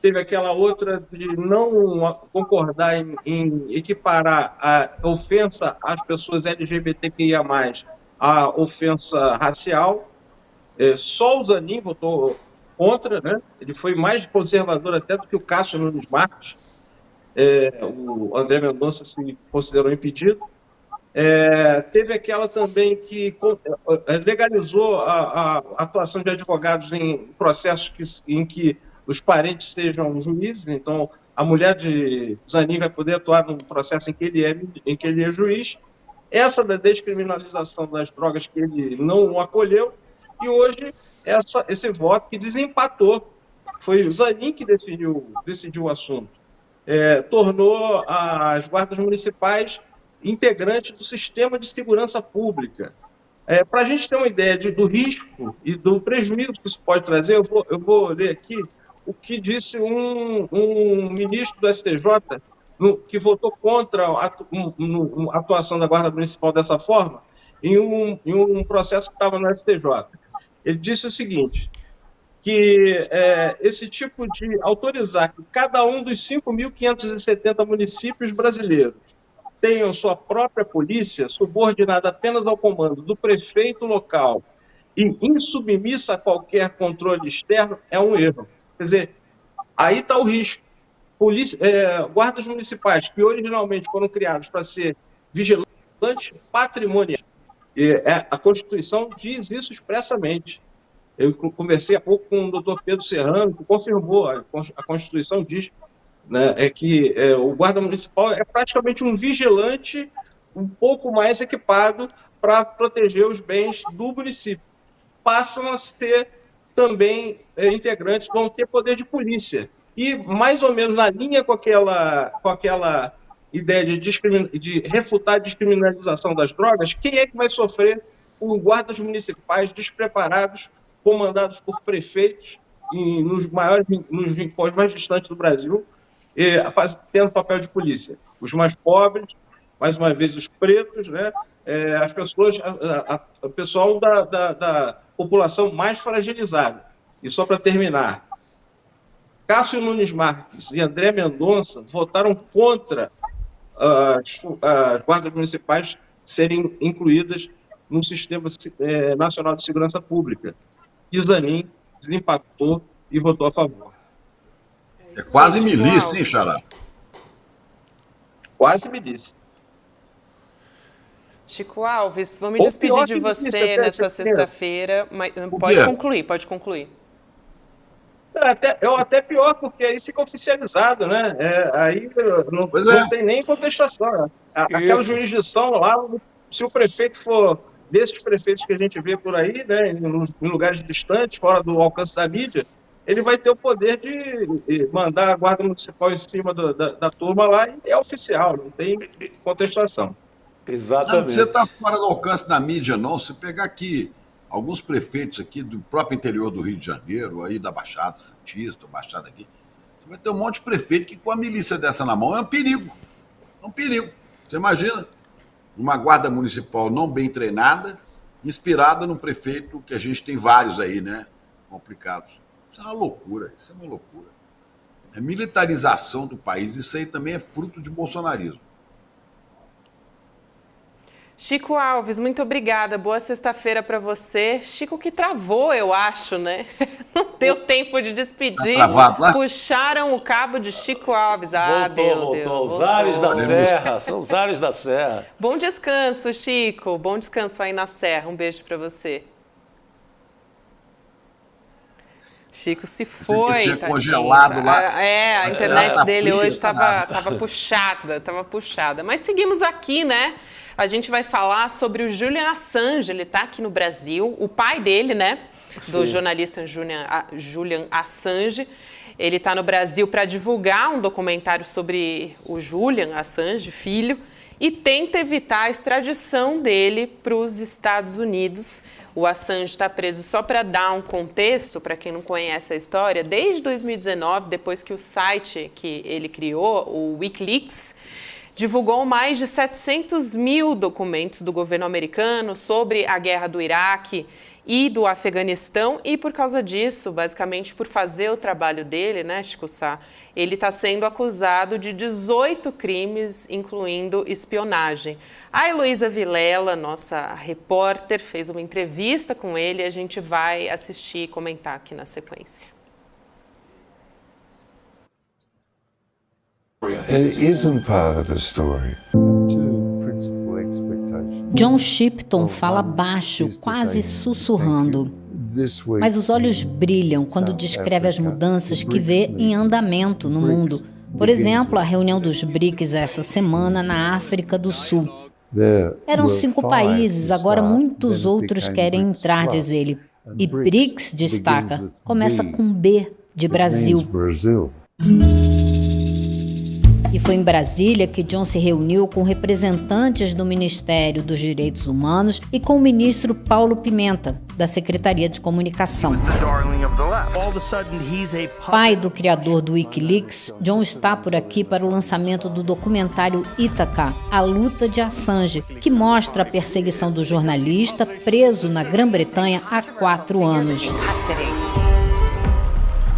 Teve aquela outra de não concordar em equiparar a ofensa às pessoas LGBTQIA+, à ofensa racial. Só o Zanin votou contra, né? Ele foi mais conservador até do que o Cássio Nunes Marques. O André Mendonça se considerou impedido. Teve aquela também que legalizou a atuação de advogados em processos em que os parentes sejam juízes. Então, a mulher de Zanin vai poder atuar num processo em que ele é juiz. Essa da descriminalização das drogas que ele não acolheu. E hoje, esse voto que desempatou. Foi o Zanin que decidiu o assunto. Tornou as guardas municipais integrantes do sistema de segurança pública. Para a gente ter uma ideia do risco e do prejuízo que isso pode trazer, eu vou ler aqui o que disse um ministro do STJ, que votou contra a atuação da Guarda Municipal dessa forma, em um processo que estava no STJ. Ele disse o seguinte, que esse tipo de autorizar que cada um dos 5.570 municípios brasileiros tenham sua própria polícia, subordinada apenas ao comando do prefeito local e insubmissa a qualquer controle externo, é um erro. Quer dizer, aí está o risco. Guardas municipais, que originalmente foram criados para ser vigilantes patrimoniais. A Constituição diz isso expressamente. Eu conversei há pouco com o doutor Pedro Serrano, que confirmou, a Constituição diz, né, que o guarda municipal é praticamente um vigilante um pouco mais equipado para proteger os bens do município. Passam a ser também integrantes, vão ter poder de polícia. E, mais ou menos na linha com aquela ideia de refutar a descriminalização das drogas, quem é que vai sofrer? Os guardas municipais despreparados, comandados por prefeitos nos rincões mais distantes do Brasil, tendo papel de polícia. Os mais pobres, mais uma vez os pretos, né? As pessoas, o pessoal da população mais fragilizada. E só para terminar, Cássio Nunes Marques e André Mendonça votaram contra as guardas municipais serem incluídas no Sistema Nacional de Segurança Pública. E Zanin desempatou e votou a favor. É quase milícia, hein, Xará? Quase milícia. Chico Alves, vou me despedir de você nessa sexta-feira, mas pode concluir. Até pior, porque aí fica oficializado, né? Aí não tem nem contestação. Aquela jurisdição lá, se o prefeito for desses prefeitos que a gente vê por aí, né, em lugares distantes, fora do alcance da mídia, ele vai ter o poder de mandar a guarda municipal em cima da turma lá e é oficial, não tem contestação. Exatamente. Não, você está fora do alcance da mídia, não. Se pegar aqui alguns prefeitos aqui do próprio interior do Rio de Janeiro, aí da Baixada Santista, Baixada aqui, você vai ter um monte de prefeito que com a milícia dessa na mão é um perigo. É um perigo. Você imagina uma guarda municipal não bem treinada, inspirada num prefeito que a gente tem vários aí, né? Complicados. Isso é uma loucura, isso é uma loucura. É militarização do país, isso aí também é fruto de bolsonarismo. Chico Alves, muito obrigada. Boa sexta-feira para você. Chico que travou, eu acho, né? Não deu tempo de despedir. Tá travado lá? Puxaram o cabo de Chico Alves. Voltou. Os ares da serra, são os ares da serra. Bom descanso, Chico. Bom descanso aí na serra. Um beijo para você. Chico se foi. Tinha congelado lá. A internet dele hoje estava puxada. Mas seguimos aqui, né? A gente vai falar sobre o Julian Assange. Ele está aqui no Brasil. O pai dele, né? Do jornalista Julian Assange. Ele está no Brasil para divulgar um documentário sobre o Julian Assange, filho, e tenta evitar a extradição dele para os Estados Unidos. O Assange está preso, só para dar um contexto, para quem não conhece a história, desde 2019, depois que o site que ele criou, o Wikileaks, divulgou mais de 700 mil documentos do governo americano sobre a guerra do Iraque e do Afeganistão, e por causa disso, basicamente por fazer o trabalho dele, né, Chico Sá, ele está sendo acusado de 18 crimes, incluindo espionagem. A Heloísa Vilela, nossa repórter, fez uma entrevista com ele e a gente vai assistir e comentar aqui na sequência. It isn't part of the story. John Shipton fala baixo, quase sussurrando. Mas os olhos brilham quando descreve as mudanças que vê em andamento no mundo. Por exemplo, a reunião dos BRICS essa semana na África do Sul. Eram 5 países, agora muitos outros querem entrar, diz ele. E BRICS, destaca, começa com B, de Brasil. E foi em Brasília que John se reuniu com representantes do Ministério dos Direitos Humanos e com o ministro Paulo Pimenta, da Secretaria de Comunicação. Pai do criador do Wikileaks, John está por aqui para o lançamento do documentário Ítaca, A Luta de Assange, que mostra a perseguição do jornalista preso na Grã-Bretanha há 4 anos.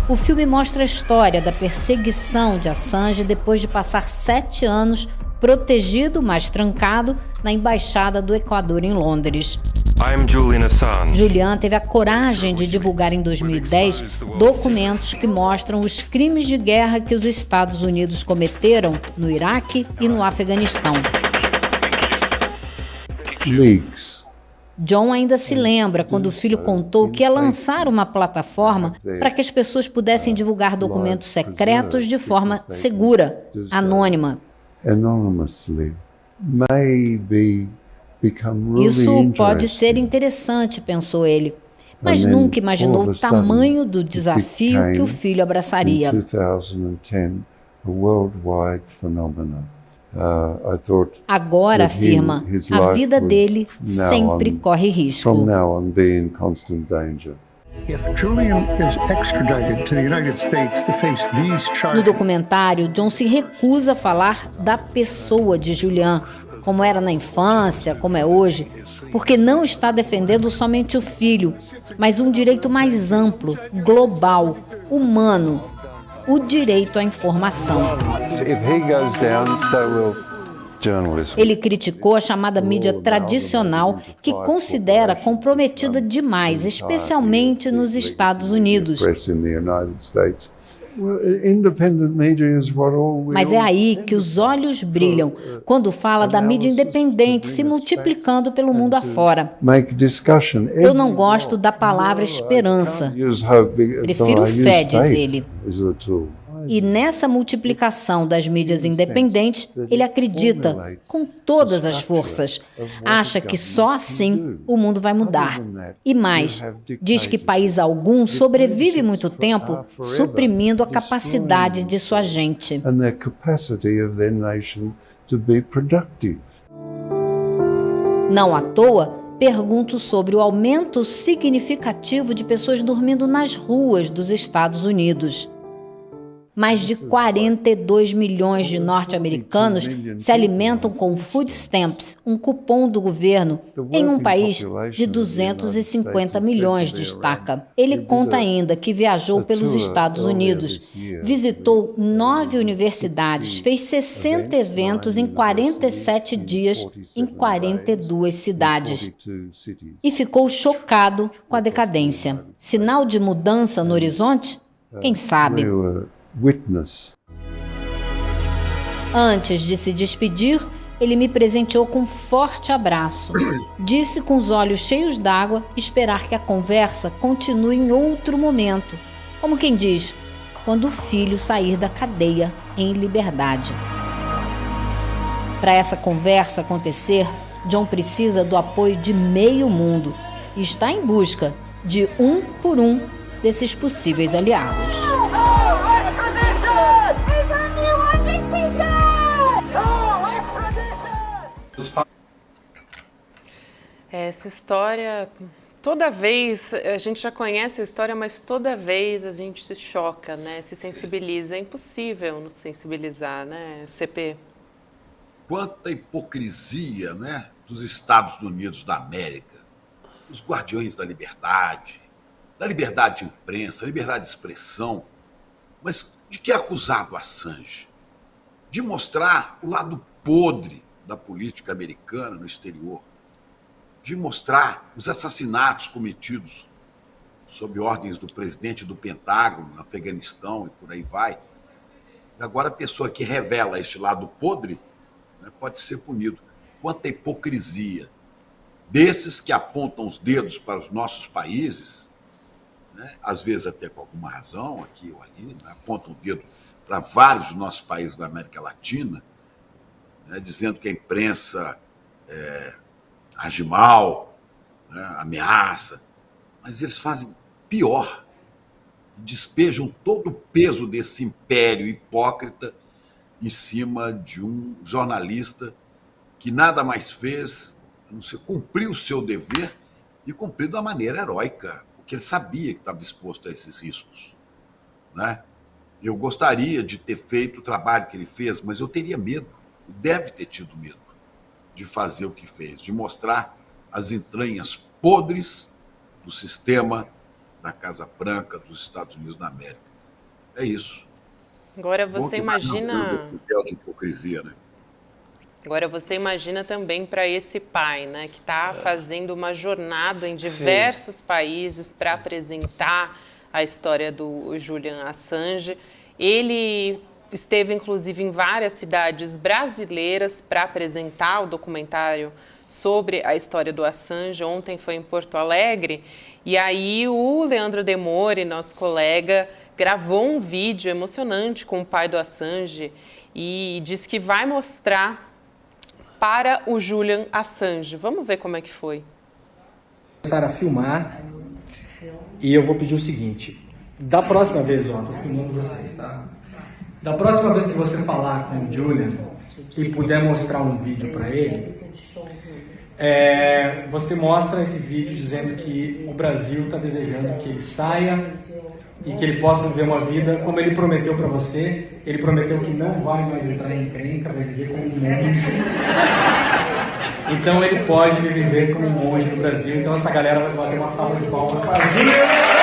O filme mostra a história da perseguição de Assange depois de passar 7 anos protegido, mas trancado, na Embaixada do Equador em Londres. Julian teve a coragem de divulgar em 2010 documentos que mostram os crimes de guerra que os Estados Unidos cometeram no Iraque e no Afeganistão. John ainda se lembra quando o filho contou que ia lançar uma plataforma para que as pessoas pudessem divulgar documentos secretos de forma segura, anônima. Isso pode ser interessante, pensou ele, mas nunca imaginou o tamanho do desafio que o filho abraçaria. Agora, afirma, a vida dele sempre corre risco. No documentário, John se recusa a falar da pessoa de Julian, como era na infância, como é hoje, porque não está defendendo somente o filho, mas um direito mais amplo, global, humano, o direito à informação. Ele criticou a chamada mídia tradicional, que considera comprometida demais, especialmente nos Estados Unidos. Mas é aí que os olhos brilham, quando fala da mídia independente se multiplicando pelo mundo afora. Eu não gosto da palavra esperança. Prefiro fé, diz ele. E nessa multiplicação das mídias independentes, ele acredita com todas as forças. Acha que só assim o mundo vai mudar. E mais, diz que país algum sobrevive muito tempo suprimindo a capacidade de sua gente. Não à toa, pergunto sobre o aumento significativo de pessoas dormindo nas ruas dos Estados Unidos. Mais de 42 milhões de norte-americanos se alimentam com food stamps, um cupom do governo, em um país de 250 milhões, destaca. Ele conta ainda que viajou pelos Estados Unidos, visitou 9 universidades, fez 60 eventos em 47 dias em 42 cidades e ficou chocado com a decadência. Sinal de mudança no horizonte? Quem sabe? Antes de se despedir, ele me presenteou com um forte abraço. Disse com os olhos cheios d'água esperar que a conversa continue em outro momento. Como quem diz, quando o filho sair da cadeia em liberdade. Para essa conversa acontecer, John precisa do apoio de meio mundo e está em busca de um por um desses possíveis aliados. Essa história, toda vez, a gente já conhece a história, mas toda vez a gente se choca, né? Se sensibiliza. É impossível não sensibilizar, né, CP? Quanta hipocrisia, né, dos Estados Unidos da América, os guardiões da liberdade de imprensa, liberdade de expressão. Mas de que é acusado Assange? De mostrar o lado podre da política americana no exterior, de mostrar os assassinatos cometidos sob ordens do presidente do Pentágono, no Afeganistão e por aí vai. E agora a pessoa que revela este lado podre, né, pode ser punido. Quanta hipocrisia desses que apontam os dedos para os nossos países, né, às vezes até com alguma razão, aqui ou ali, né, apontam o dedo para vários dos nossos países da América Latina, né, dizendo que a imprensa age mal, né, ameaça, mas eles fazem pior, despejam todo o peso desse império hipócrita em cima de um jornalista que nada mais fez a não ser cumprir o seu dever e cumprir de uma maneira heróica, porque ele sabia que estava exposto a esses riscos, né? Eu gostaria de ter feito o trabalho que ele fez, mas eu teria medo, deve ter tido medo de fazer o que fez, de mostrar as entranhas podres do sistema da Casa Branca dos Estados Unidos da América. É isso. Agora você imagina... Esse papel de hipocrisia, né? Agora, você imagina também para esse pai, né, que está fazendo uma jornada em diversos países para apresentar a história do Julian Assange. Ele esteve, inclusive, em várias cidades brasileiras para apresentar o documentário sobre a história do Assange. Ontem foi em Porto Alegre. E aí o Leandro Demore, nosso colega, gravou um vídeo emocionante com o pai do Assange e disse que vai mostrar para o Julian Assange. Vamos ver como é que foi. Começar a filmar e eu vou pedir o seguinte: da próxima vez, ó, tô filmando vocês, tá? Da próxima vez que você falar com o Julian e puder mostrar um vídeo para ele, você mostra esse vídeo dizendo que o Brasil está desejando que ele saia e que ele possa viver uma vida como ele prometeu para você. Ele prometeu que não vai mais entrar em encrenca, vai viver como um monge. Então ele pode viver como um monge no Brasil. Então essa galera vai bater uma salva de palmas para Julian.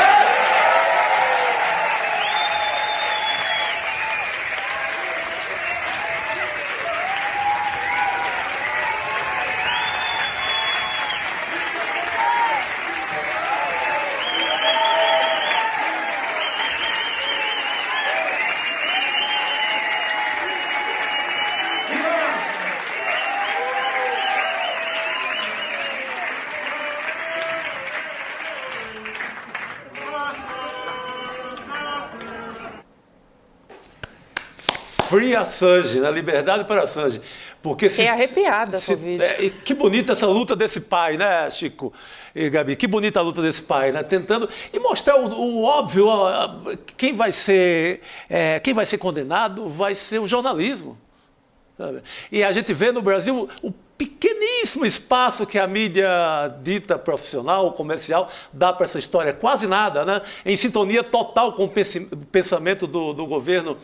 Free Assange, né? Liberdade para Assange. Porque Fiquei arrepiada com o vídeo. Que bonita essa luta desse pai, né, Chico e Gabi? Que bonita a luta desse pai, né? Tentando e mostrar o óbvio. Quem vai ser condenado vai ser o jornalismo. Sabe? E a gente vê no Brasil o pequeníssimo espaço que a mídia dita profissional, comercial, dá para essa história. Quase nada, né? Em sintonia total com o pensamento do governo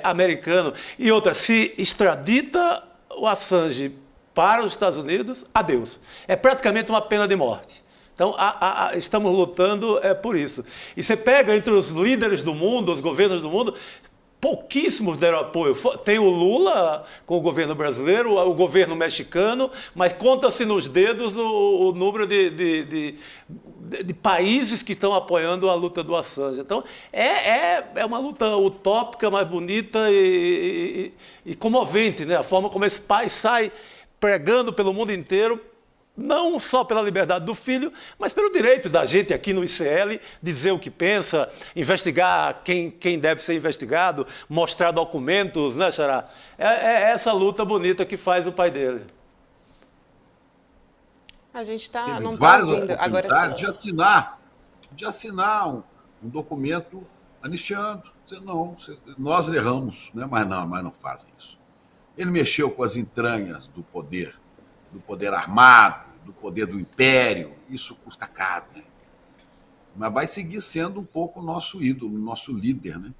americano. E outra, se extradita o Assange para os Estados Unidos, adeus. É praticamente uma pena de morte. Então, estamos lutando por isso. E você pega entre os líderes do mundo, os governos do mundo, pouquíssimos deram apoio. Tem o Lula com o governo brasileiro, o governo mexicano, mas conta-se nos dedos o número de países que estão apoiando a luta do Assange. Então, é uma luta utópica, mas bonita e comovente, né? A forma como esse pai sai pregando pelo mundo inteiro, não só pela liberdade do filho, mas pelo direito da gente aqui no ICL dizer o que pensa, investigar quem deve ser investigado, mostrar documentos, né, Xará? É essa luta bonita que faz o pai dele. A gente está Teve várias oportunidades de assinar um documento anistiando. Não, nós erramos, né? mas não fazem isso. Ele mexeu com as entranhas do poder armado, do poder do império. Isso custa caro, né? Mas vai seguir sendo um pouco o nosso ídolo, o nosso líder, né?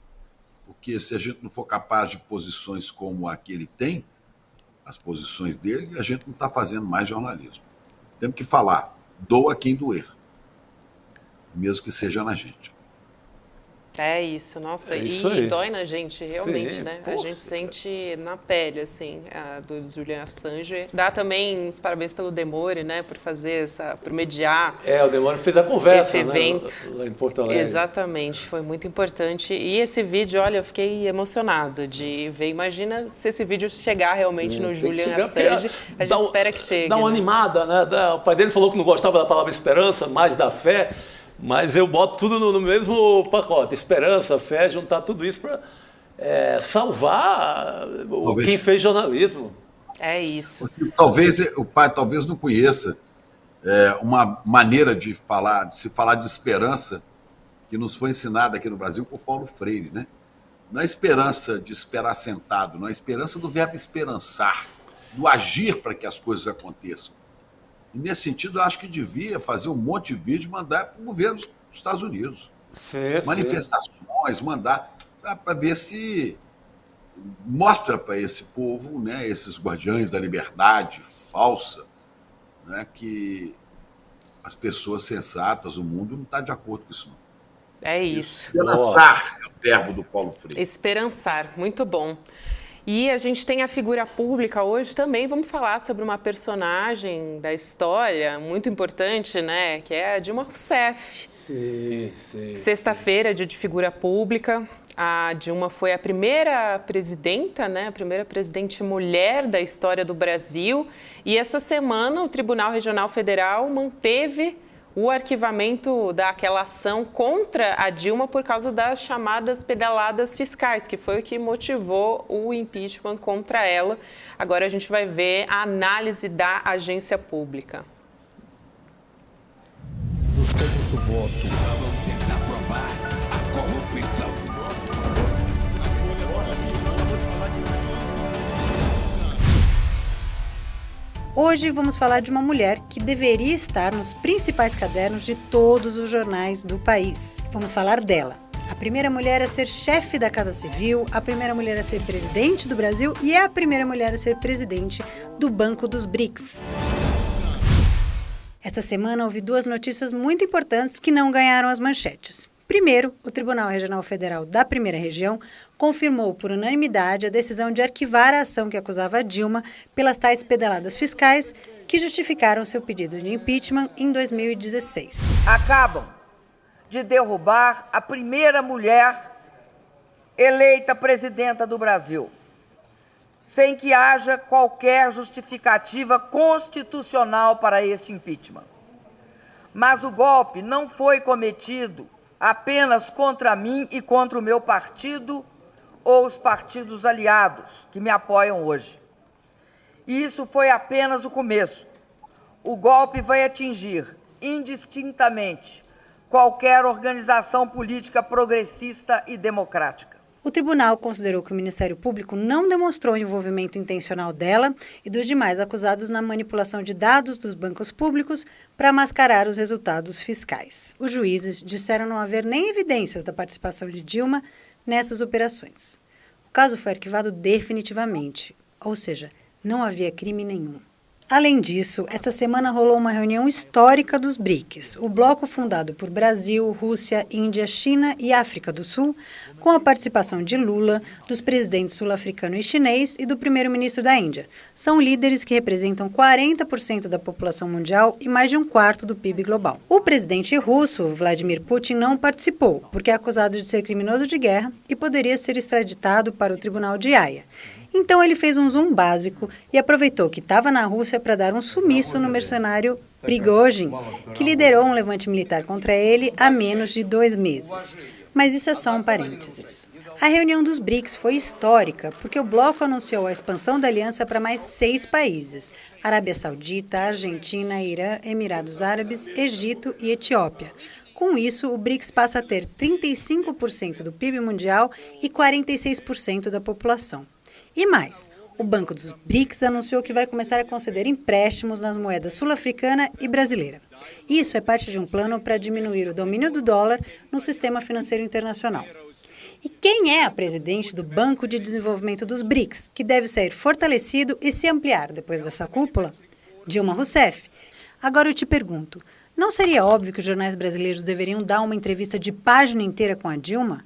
Porque se a gente não for capaz de posições como a que ele tem, as posições dele, a gente não está fazendo mais jornalismo. Temos que falar, doa quem doer, mesmo que seja na gente. É isso, nossa, isso aí. Dói na gente, realmente, Sim, né? poxa, a gente sente na pele, assim, do Julian Assange. Dá também os parabéns pelo Demore, né, por fazer por mediar. O Demore fez a conversa, esse evento, né, lá em Porto Alegre. Exatamente, foi muito importante. E esse vídeo, olha, eu fiquei emocionado de ver. Imagina se esse vídeo chegar realmente no Julian Assange. A gente espera que chegue. Dá uma animada, né? O pai dele falou que não gostava da palavra esperança, mais da fé. Mas eu boto tudo no mesmo pacote. Esperança, fé, juntar tudo isso para salvar quem fez jornalismo. É isso. Talvez o pai não conheça uma maneira de se falar de esperança que nos foi ensinada aqui no Brasil por Paulo Freire, né? Não é esperança de esperar sentado, não é esperança do verbo esperançar, do agir para que as coisas aconteçam. E, nesse sentido, eu acho que devia fazer um monte de vídeo e mandar para o governo dos Estados Unidos. Manifestações, mandar para ver se mostra para esse povo, né, esses guardiões da liberdade falsa, né, que as pessoas sensatas, o mundo não está de acordo com isso. Não. É isso. Esperançar é o verbo do Paulo Freire. Esperançar, muito bom. E a gente tem a figura pública hoje também. Vamos falar sobre uma personagem da história muito importante, né? Que é a Dilma Rousseff. Sim. Sexta-feira, dia de figura pública. A Dilma foi a primeira presidenta, né? A primeira presidente mulher da história do Brasil. E essa semana o Tribunal Regional Federal manteve o arquivamento daquela ação contra a Dilma por causa das chamadas pedaladas fiscais, que foi o que motivou o impeachment contra ela. Agora a gente vai ver a análise da agência pública. Buscamos o voto. Vamos tentar provar a corrupção. Hoje vamos falar de uma mulher que deveria estar nos principais cadernos de todos os jornais do país. Vamos falar dela. A primeira mulher a ser chefe da Casa Civil, a primeira mulher a ser presidente do Brasil e a primeira mulher a ser presidente do Banco dos BRICS. Essa semana houve duas notícias muito importantes que não ganharam as manchetes. Primeiro, o Tribunal Regional Federal da Primeira Região confirmou por unanimidade a decisão de arquivar a ação que acusava a Dilma pelas tais pedaladas fiscais que justificaram seu pedido de impeachment em 2016. Acabam de derrubar a primeira mulher eleita presidenta do Brasil, sem que haja qualquer justificativa constitucional para este impeachment. Mas o golpe não foi cometido apenas contra mim e contra o meu partido ou os partidos aliados que me apoiam hoje. E isso foi apenas o começo. O golpe vai atingir indistintamente qualquer organização política progressista e democrática. O tribunal considerou que o Ministério Público não demonstrou envolvimento intencional dela e dos demais acusados na manipulação de dados dos bancos públicos para mascarar os resultados fiscais. Os juízes disseram não haver nem evidências da participação de Dilma nessas operações. O caso foi arquivado definitivamente, ou seja, não havia crime nenhum. Além disso, essa semana rolou uma reunião histórica dos BRICS, o bloco fundado por Brasil, Rússia, Índia, China e África do Sul, com a participação de Lula, dos presidentes sul-africano e chinês e do primeiro-ministro da Índia. São líderes que representam 40% da população mundial e mais de um quarto do PIB global. O presidente russo, Vladimir Putin, não participou, porque é acusado de ser criminoso de guerra e poderia ser extraditado para o Tribunal de Haia. Então ele fez um zoom básico e aproveitou que estava na Rússia para dar um sumiço no mercenário Prigozhin, que liderou um levante militar contra ele há menos de 2 meses. Mas isso é só um parênteses. A reunião dos BRICS foi histórica porque o bloco anunciou a expansão da aliança para mais 6 países: Arábia Saudita, Argentina, Irã, Emirados Árabes, Egito e Etiópia. Com isso, o BRICS passa a ter 35% do PIB mundial e 46% da população. E mais, o Banco dos BRICS anunciou que vai começar a conceder empréstimos nas moedas sul-africana e brasileira. Isso é parte de um plano para diminuir o domínio do dólar no sistema financeiro internacional. E quem é a presidente do Banco de Desenvolvimento dos BRICS, que deve ser fortalecido e se ampliar depois dessa cúpula? Dilma Rousseff. Agora eu te pergunto, não seria óbvio que os jornais brasileiros deveriam dar uma entrevista de página inteira com a Dilma?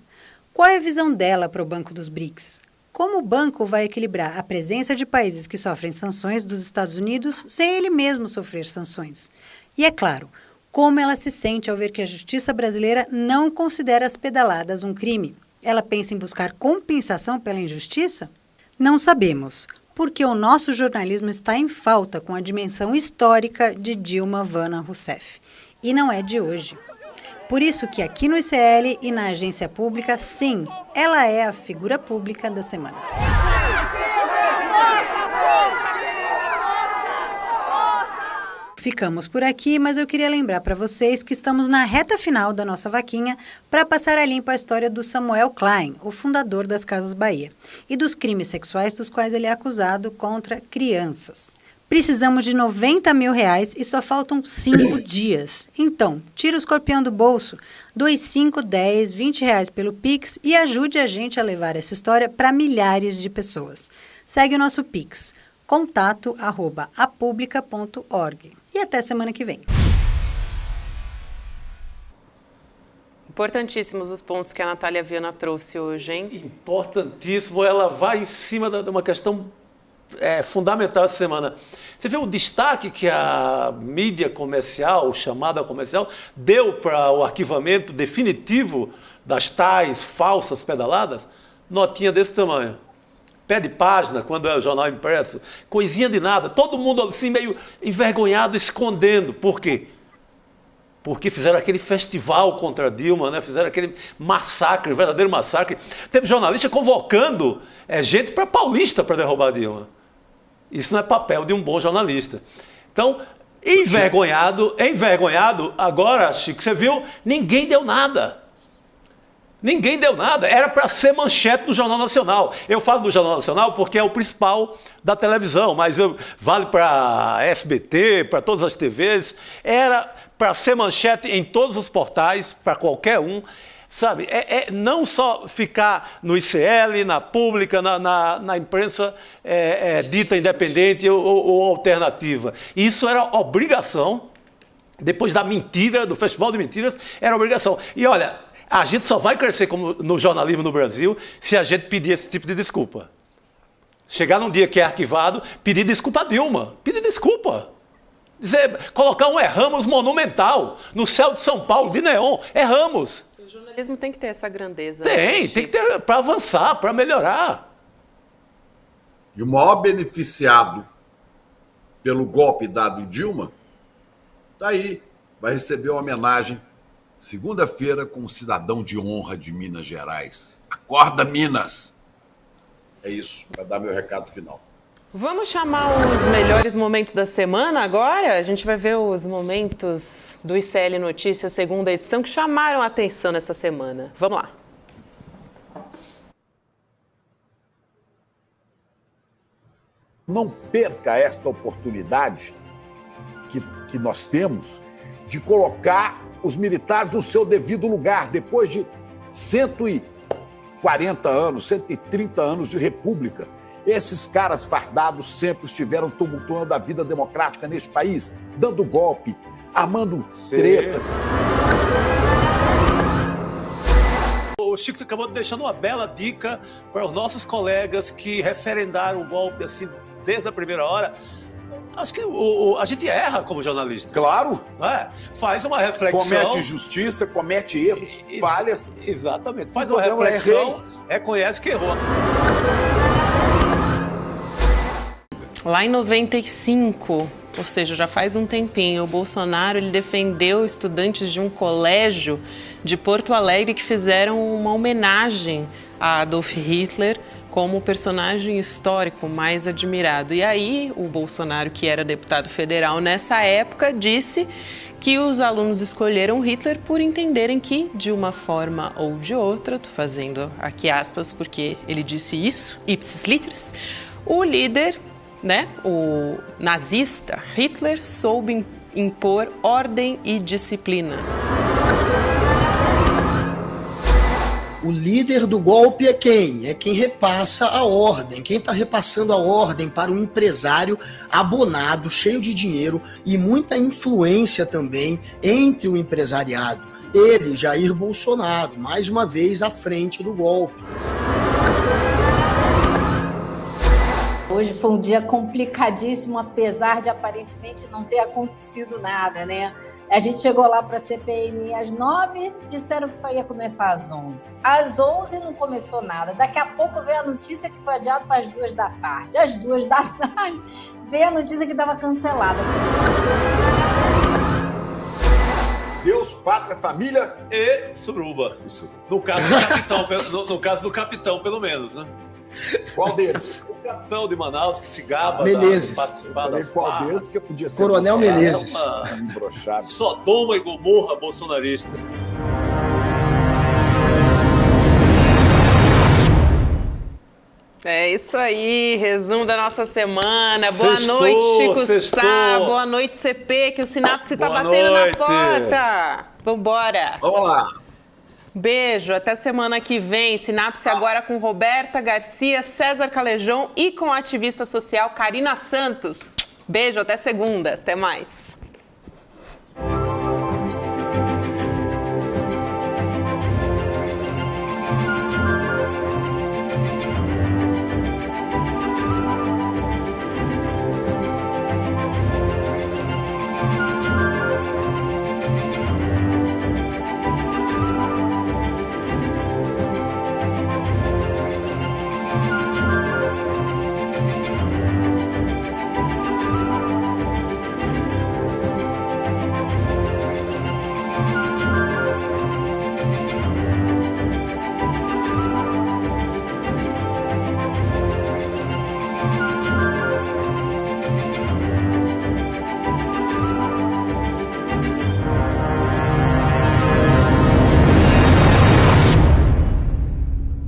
Qual é a visão dela para o Banco dos BRICS? Como o banco vai equilibrar a presença de países que sofrem sanções dos Estados Unidos sem ele mesmo sofrer sanções? E, é claro, como ela se sente ao ver que a justiça brasileira não considera as pedaladas um crime? Ela pensa em buscar compensação pela injustiça? Não sabemos, porque o nosso jornalismo está em falta com a dimensão histórica de Dilma Vana Rousseff. E não é de hoje. Por isso que aqui no ICL e na agência pública, sim, ela é a figura pública da semana. Ficamos por aqui, mas eu queria lembrar para vocês que estamos na reta final da nossa vaquinha para passar a limpo a história do Samuel Klein, o fundador das Casas Bahia, e dos crimes sexuais dos quais ele é acusado contra crianças. Precisamos de R$90 mil e só faltam 5 dias. Então, tira o escorpião do bolso, doe 5, 10, R$20 pelo Pix e ajude a gente a levar essa história para milhares de pessoas. Segue o nosso Pix, contato@apublica.org. E até semana que vem. Importantíssimos os pontos que a Natália Viana trouxe hoje, hein? Importantíssimo. Ela vai em cima de uma questão fundamental essa semana. Você viu o destaque que a mídia comercial, chamada comercial, deu para o arquivamento definitivo das tais falsas pedaladas? Notinha desse tamanho. Pé de página, quando é o jornal impresso, coisinha de nada. Todo mundo assim meio envergonhado, escondendo. Por quê? Porque fizeram aquele festival contra Dilma, né? Fizeram aquele massacre, verdadeiro massacre. Teve jornalista convocando gente para Paulista para derrubar Dilma. Isso não é papel de um bom jornalista. Então, envergonhado, agora, Chico, você viu, ninguém deu nada. Ninguém deu nada. Era para ser manchete do Jornal Nacional. Eu falo do Jornal Nacional porque é o principal da televisão, mas vale para SBT, para todas as TVs. Era para ser manchete em todos os portais, para qualquer um. Sabe, não só ficar no ICL, na pública, na imprensa dita independente ou alternativa. Isso era obrigação, depois da mentira, do Festival de Mentiras, era obrigação. E olha, a gente só vai crescer como no jornalismo no Brasil se a gente pedir esse tipo de desculpa. Chegar num dia que é arquivado, pedir desculpa a Dilma, pedir desculpa. Colocar um erramos monumental no céu de São Paulo, de neon, erramos. O jornalismo tem que ter essa grandeza. Tem que ter para avançar, para melhorar. E o maior beneficiado pelo golpe dado em Dilma, daí vai receber uma homenagem segunda-feira com um cidadão de honra de Minas Gerais. Acorda, Minas! É isso, vai dar meu recado final. Vamos chamar os melhores momentos da semana agora? A gente vai ver os momentos do ICL Notícias, segunda edição, que chamaram a atenção nessa semana. Vamos lá. Não perca esta oportunidade que nós temos de colocar os militares no seu devido lugar, depois de 140 anos, 130 anos de república. Esses caras fardados sempre estiveram tumultuando a vida democrática neste país, dando golpe, armando treta. O Chico acabou deixando uma bela dica para os nossos colegas que referendaram o golpe assim desde a primeira hora. Acho que a gente erra como jornalista. Claro. Faz uma reflexão. Comete injustiça, comete erros, falhas. Exatamente. Faz uma reflexão, reconhece que errou. Lá em 95, ou seja, já faz um tempinho, o Bolsonaro ele defendeu estudantes de um colégio de Porto Alegre que fizeram uma homenagem a Adolf Hitler como o personagem histórico mais admirado. E aí, o Bolsonaro, que era deputado federal nessa época, disse que os alunos escolheram Hitler por entenderem que, de uma forma ou de outra, tô fazendo aqui aspas porque ele disse isso, ipsis literis, o líder, o nazista Hitler soube impor ordem e disciplina. O líder do golpe é quem? É quem repassa a ordem. Quem está repassando a ordem para um empresário abonado, cheio de dinheiro e muita influência também entre o empresariado. Ele, Jair Bolsonaro, mais uma vez à frente do golpe. Hoje foi um dia complicadíssimo, apesar de aparentemente não ter acontecido nada, né? A gente chegou lá para a CPMI às 9, disseram que só ia começar às 11. Às 11 não começou nada. Daqui a pouco veio a notícia que foi adiado para as 2 da tarde. Às 2 da tarde veio a notícia que estava cancelada. Deus, pátria, família e suruba. No caso do capitão, pelo menos, né? Qual deles? O capitão de Manaus que se gaba Menezes. de participar das Qual farras. deles? Que podia ser Coronel Menezes. Sodoma e Gomorra bolsonarista. É isso aí, resumo da nossa semana. Sextou, boa noite, Chico sextou. Sá. Boa noite, CP, que o Sinapse tá batendo na porta. Vambora. Vamos lá. Beijo, até semana que vem. Sinapse agora com Roberta Garcia, César Calejão e com a ativista social Karina Santos. Beijo, até segunda. Até mais. Brasil.